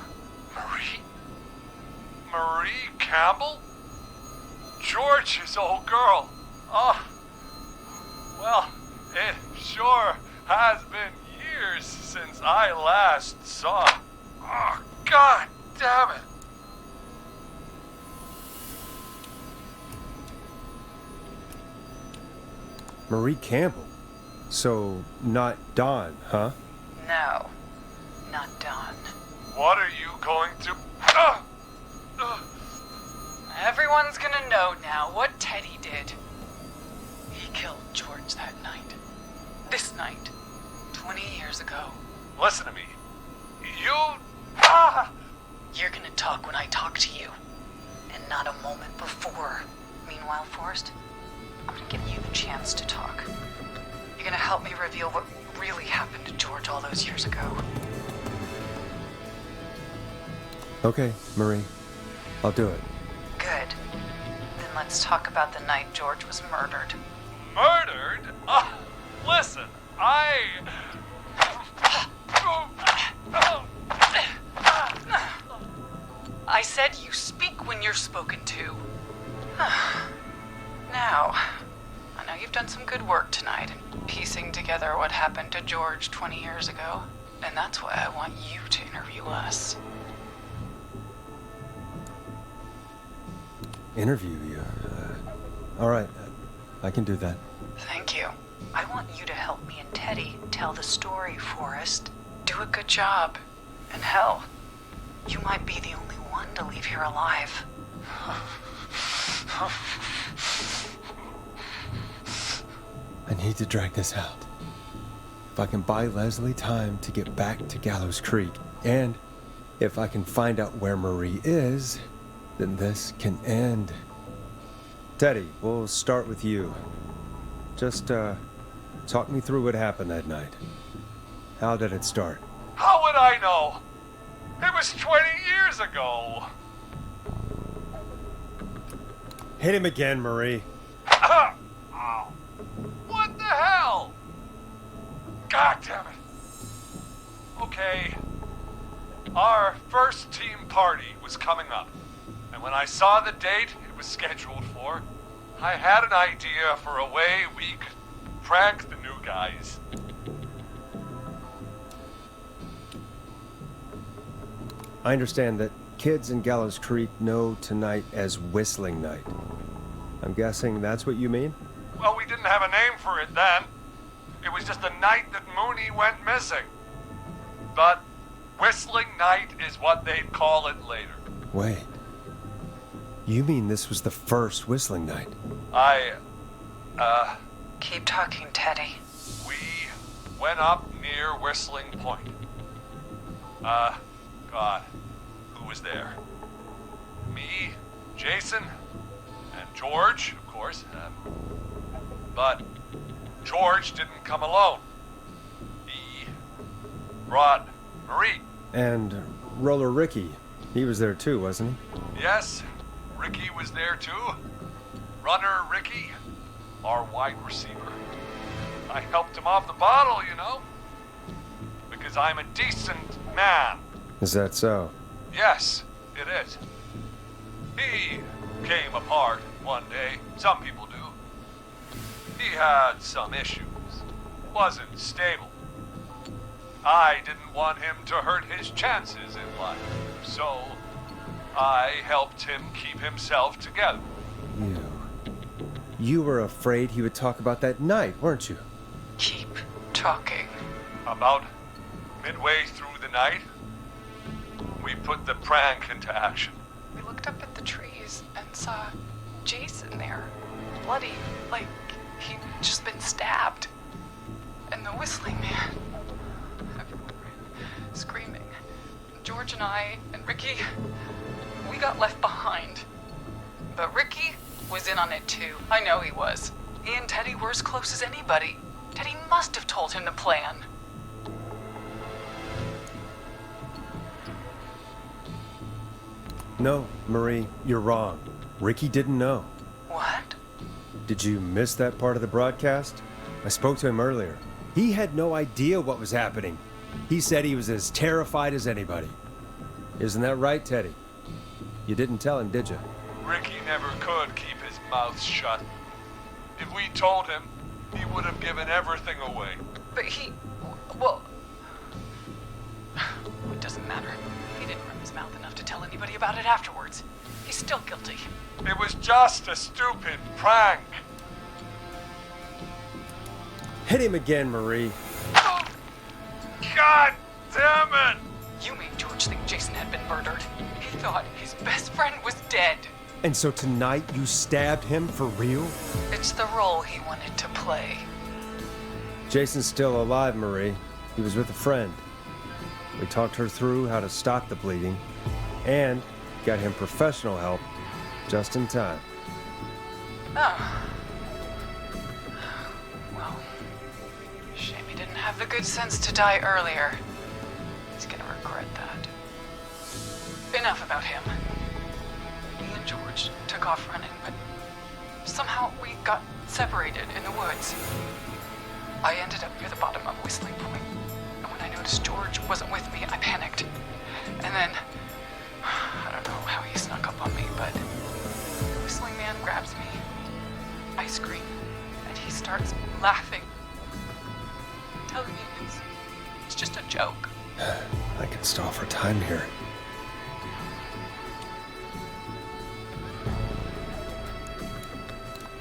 Marie Campbell? George's old girl. Oh, well, it sure has been years since I last saw. Oh, God damn it. Marie Campbell? So, not Dawn, huh? No, not Dawn. What are you going to... Everyone's gonna know now what Teddy did. He killed George that night. This night. 20 years ago. Listen to me. You... You're gonna talk when I talk to you. And not a moment before. Meanwhile, Forrest, I'm gonna give you the chance to talk. You're gonna help me reveal what really happened to George all those years ago. Okay, Marie. I'll do it. Good. Then let's talk about the night George was murdered. Murdered? Listen, I said you speak when you're spoken to. Now, I know you've done some good work tonight in piecing together what happened to George 20 years ago, and that's why I want you to interview us. Interview you? All right. I can do that. Thank you. I want you to help me and Teddy tell the story, Forrest. Do a good job. And hell, you might be the only one to leave here alive. I need to drag this out. If I can buy Leslie time to get back to Gallows Creek, and if I can find out where Marie is, then this can end. Teddy, we'll start with you. Just, talk me through what happened that night. How did it start? how would I know? It was 20 years ago. Hit him again, Marie. Ow. What the hell? God damn it. Okay. Our first team party was coming up. And when I saw the date it was scheduled for, I had an idea for a way we could prank the new guys. I understand that kids in Gallows Creek know tonight as Whistling Night. I'm guessing that's what you mean? Well, we didn't have a name for it then. It was just the night that Mooney went missing. But Whistling Night is what they'd call it later. Wait. You mean this was the first Whistling Night? Keep talking, Teddy. We went up near Whistling Point. God, who was there? Me, Jason, and George, of course. But George didn't come alone. He brought Marie. And Roller Ricky. He was there too, wasn't he? Yes, Ricky was there too. Runner Ricky, our wide receiver. I helped him off the bottle, you know. Because I'm a decent man. Is that so? Yes, it is. He came apart one day. Some people do. He had some issues. Wasn't stable. I didn't want him to hurt his chances in life. So, I helped him keep himself together. You were afraid he would talk about that night, weren't you? Keep talking. About midway through the night, we put the prank into action. We looked up at the trees and saw Jason there, bloody, like he'd just been stabbed. And the Whistling Man, screaming. George and I and Ricky, we got left behind. But Ricky was in on it too. I know he was. He and Teddy were as close as anybody. Teddy must have told him the plan. No, Marie, you're wrong. Ricky didn't know. What? Did you miss that part of the broadcast? I spoke to him earlier. He had no idea what was happening. He said he was as terrified as anybody. Isn't that right, Teddy? You didn't tell him, did you? Ricky never could keep his mouth shut. If we told him, he would have given everything away. But well, it doesn't matter. He didn't rip his mouth enough to tell anybody about it afterwards. He's still guilty. It was just a stupid prank. Hit him again, Marie. Oh, God damn it! You made George think Jason had been murdered. He thought his best friend was dead. And so tonight you stabbed him for real? It's the role he wanted to play. Jason's still alive, Marie. He was with a friend. We talked her through how to stop the bleeding and got him professional help just in time. Oh. Well, shame he didn't have the good sense to die earlier. He's gonna regret that. Enough about him. Me and George took off running, but somehow we got separated in the woods. I ended up near the bottom of Whistling Point, and when I noticed George wasn't with me, I panicked. And then, I don't know how he snuck up on me, but the Whistling Man grabs me. I scream, and he starts laughing, telling me it's just a joke. I can stall for time here.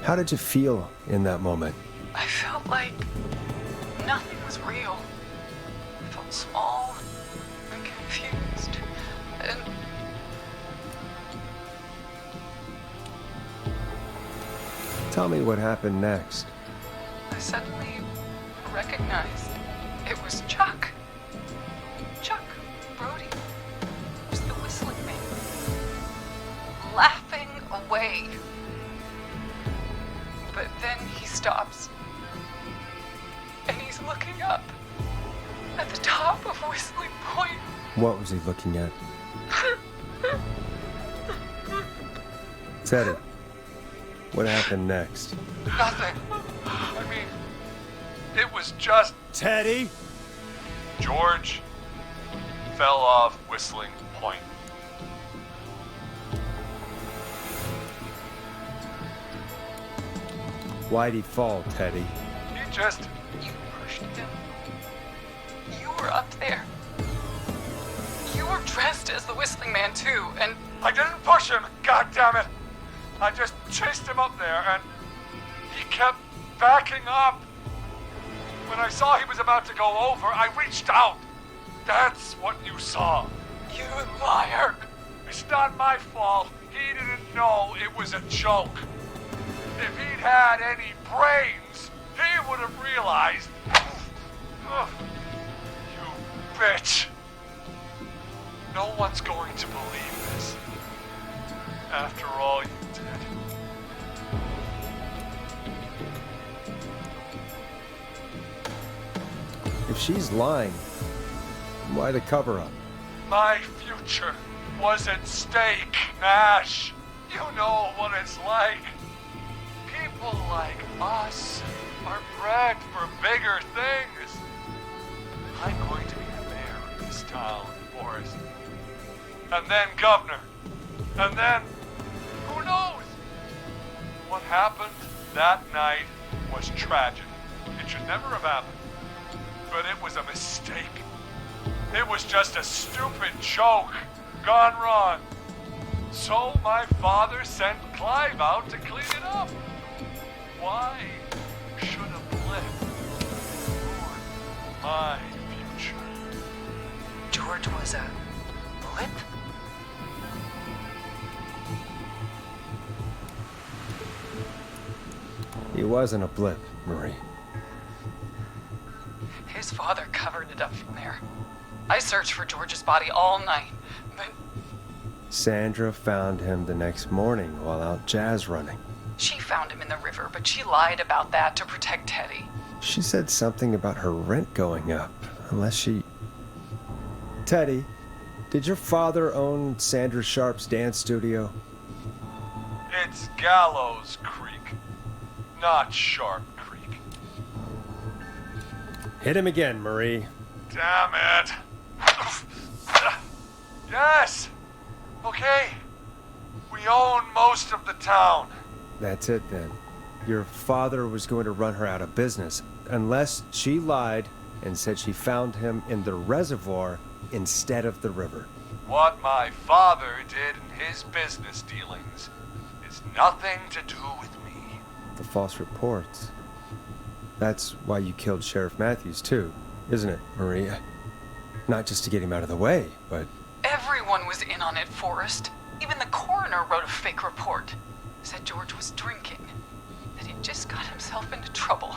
How did you feel in that moment? I felt like nothing was real. I felt small and confused, and Tell me what happened next. I suddenly recognized it was Chuck. Chuck Brody was the Whistling Man, laughing away. But then he stops, and he's looking up at the top of Whistling Point. What was he looking at? Teddy, what happened next? Nothing. I mean, it was just Teddy? George fell off Whistling Point. Why'd he fall, Teddy? He just... You pushed him. You were up there. You were dressed as the Whistling Man too, and I didn't push him, God damn it! I just chased him up there and he kept backing up. When I saw he was about to go over, I reached out. That's what you saw. you liar. It's not my fault. He didn't know it was a joke. If he'd had any brains, he would have realized. Ugh. You bitch. No one's going to believe this. After all you did. If she's lying, why the cover-up? My future was at stake, Ash. You know what it's like. People like us are bred for bigger things. I'm going to be the mayor of this town, Forrest. And then governor. And then, who knows? What happened that night was tragic. It should never have happened. But it was a mistake. It was just a stupid joke gone wrong. So my father sent Clive out to clean it up. Why should a blip ruin my future? George was a blip? He wasn't a blip, Marie. His father covered it up from there. I searched for George's body all night, but Sandra found him the next morning while out jazz running. she found him in the river, but she lied about that to protect Teddy. She said something about her rent going up, unless she... Teddy, did your father own Sandra Sharp's dance studio? It's Gallows Creek, not Sharp Creek. Hit him again, Marie. Damn it. Yes. Okay. We own most of the town. That's it then. Your father was going to run her out of business, unless she lied and said she found him in the reservoir instead of the river. What my father did in his business dealings is nothing to do with me. The false reports. That's why you killed Sheriff Matthews too, isn't it, Maria? Not just to get him out of the way, but... Everyone was in on it, Forrest. Even the coroner wrote a fake report. Said George was drinking. That he just got himself into trouble.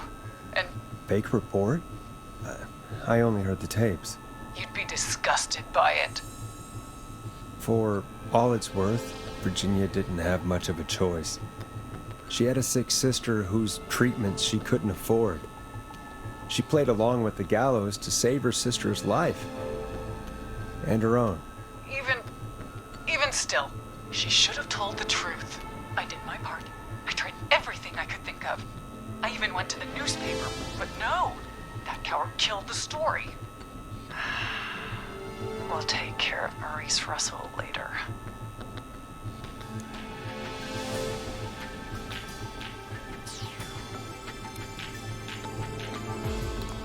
And Fake report? I only heard the tapes. you'd be disgusted by it. For all it's worth, Virginia didn't have much of a choice. She had a sick sister whose treatments she couldn't afford. She played along with the gallows to save her sister's life. And her own. Even still, she should have told the truth. I did my part. I tried everything I could think of. I even went to the newspaper, but no, that coward killed the story. We'll take care of Maurice Russell later.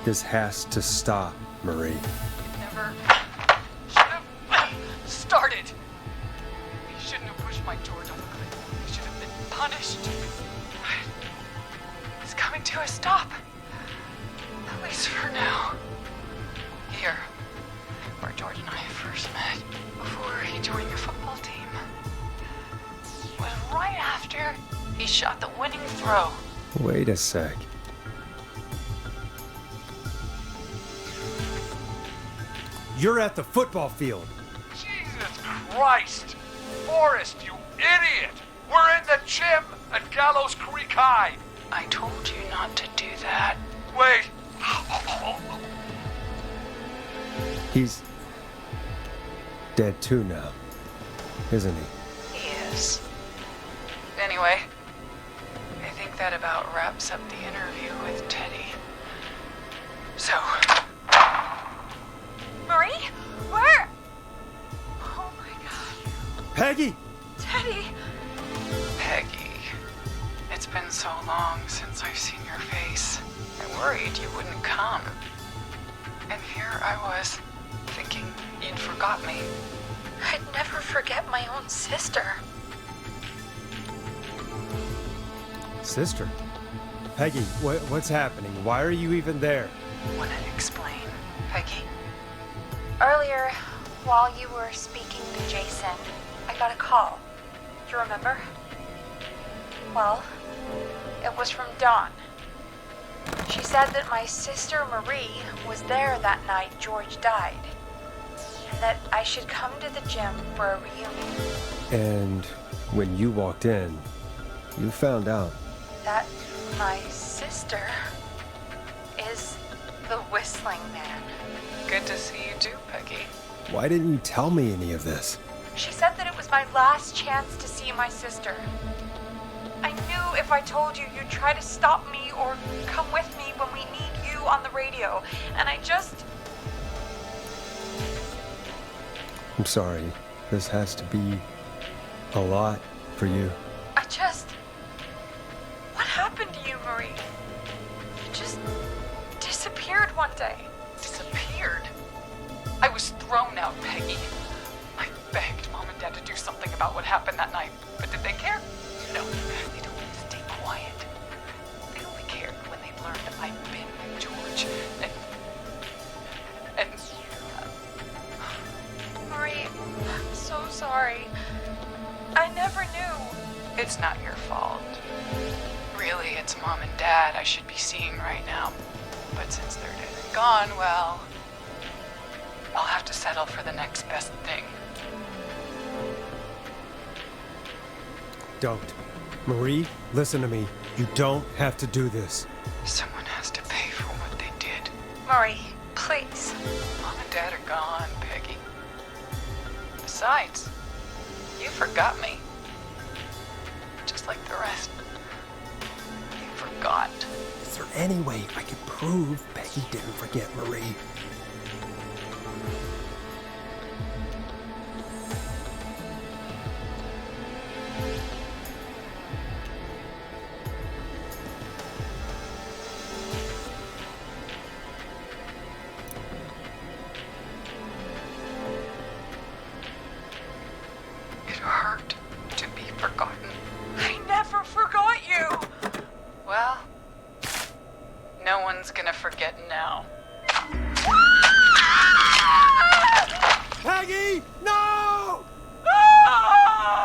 This has to stop, Marie. Never should have started. He shouldn't have pushed my George off a cliff. He should have been punished. It's coming to a stop. At least for now. Here, where George and I first met, before he joined your football team, was right after he shot the winning throw. Wait a sec. You're at the football field. Jesus Christ! Forrest, you idiot! We're in the gym at Gallows Creek High! I told you not to do that. Wait! He's dead too now, isn't he? He is. Anyway, I think that about wraps up the interview with Teddy. So, Marie? Where? Oh my god. Peggy! Teddy! Peggy. It's been so long since I've seen your face. I worried you wouldn't come. And here I was, thinking you'd forgot me. I'd never forget my own sister. Sister? Peggy, what's happening? Why are you even there? Wanna explain, Peggy? Earlier, while you were speaking to Jason, I got a call. Do you remember? Well, it was from Dawn. She said that my sister Marie was there that night George died, and that I should come to the gym for a reunion. And when you walked in, you found out. That my sister is the Whistling Man. Good to see you too, Peggy. Why didn't you tell me any of this? She said that it was my last chance to see my sister. I knew if I told you, you'd try to stop me or come with me when we need you on the radio. And I just... I'm sorry. This has to be a lot for you. What happened to you, Marie? You just disappeared one day. Disappeared? I was thrown out, Peggy. I begged Mom and Dad to do something about what happened that night, but did they care? No, they told me to stay quiet. They only cared when they learned I'd been with George, and Marie, I'm so sorry. I never knew. it's not your fault. Really, it's Mom and Dad I should be seeing right now. But since they're dead and gone, well, I'll have to settle for the next best thing. Don't. Marie, listen to me. You don't have to do this. Someone has to pay for what they did. Marie, please. Mom and Dad are gone, Peggy. Besides, you forgot me. Just like the rest. You forgot. Is there any way I can prove Peggy didn't forget Marie? It hurt to be forgotten. I never forgot you! Well, no one's gonna forget now. Peggy! No! Ah!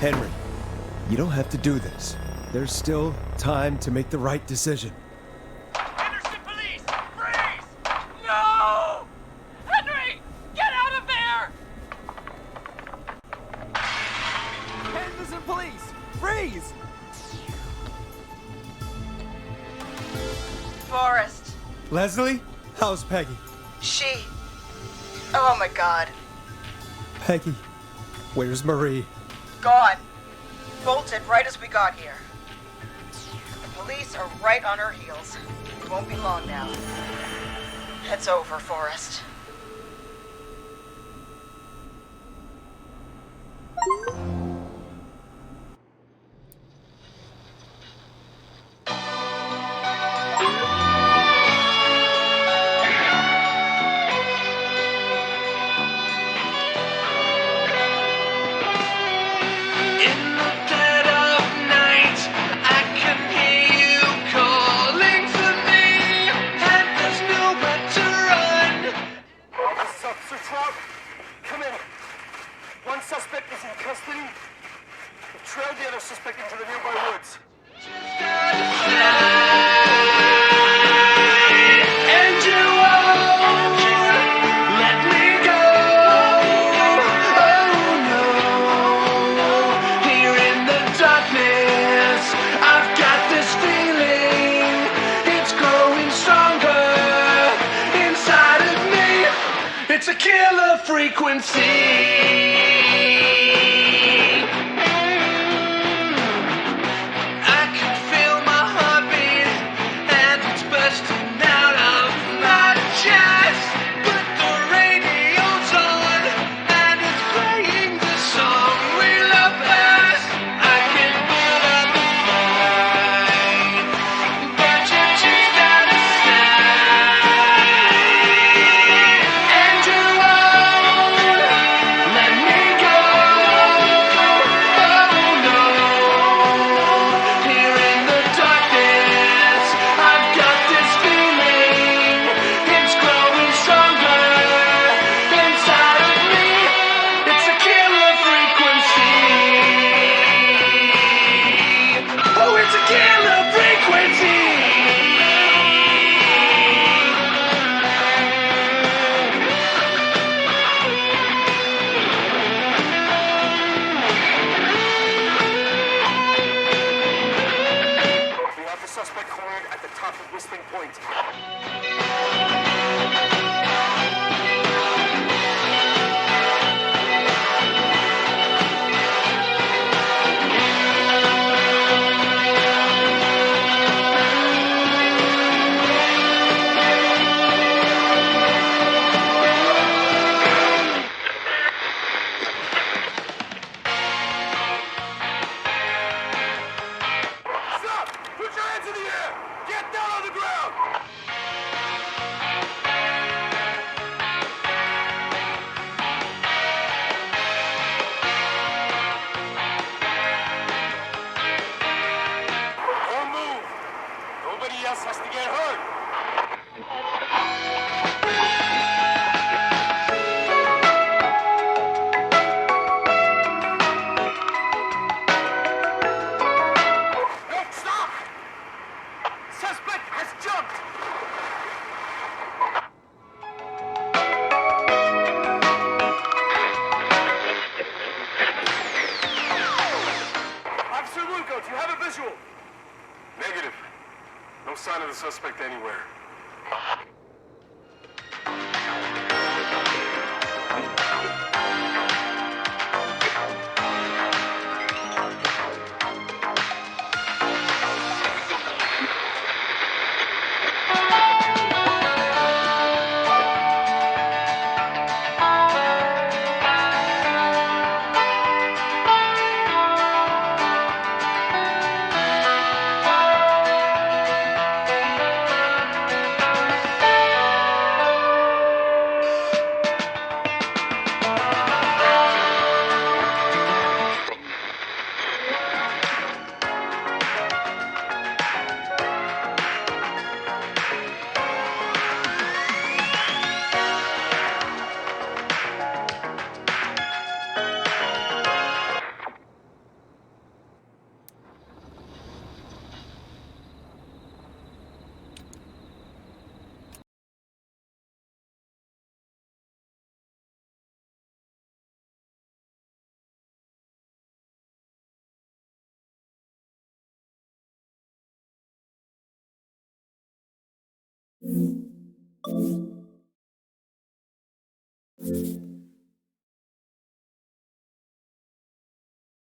Henry, you don't have to do this. There's still time to make the right decision. Henderson police! Freeze! No! Henry! Get out of there! Henderson police! Freeze! Forrest. Leslie, how's Peggy? She. Oh my god. Peggy, where's Marie? Gone. Bolted right as we got here. The police are right on her heels. It won't be long now. It's over, Forrest. In the dead of night, I can hear you calling for me, and there's nowhere to run. Officer Trout, come in. One suspect is in custody. We've trailed the other suspect into the nearby woods. And you won't let me go. Oh no. Here in the darkness, I've got this feeling. It's growing stronger inside of me. It's a killer frequency. I can feel my heartbeat, and it's bursting out of my chest. But the radio's on, and it's playing the song we love best. I can feel up the fight, but you choose out of sight, and you won't let me go. Oh no. Here in the darkness, I've got this feeling. It's growing stronger inside of me. It's a killer frequency. Oh, it's a killer frequency. We have the suspect cornered at the top of Whistling Point. Stop! Put your hands in the air! Get down on the ground! Don't move! Nobody else has to get hurt! No, stop! Suspect has jumped! Officer Luco, do you have a visual? Negative. No sign of the suspect anywhere. you.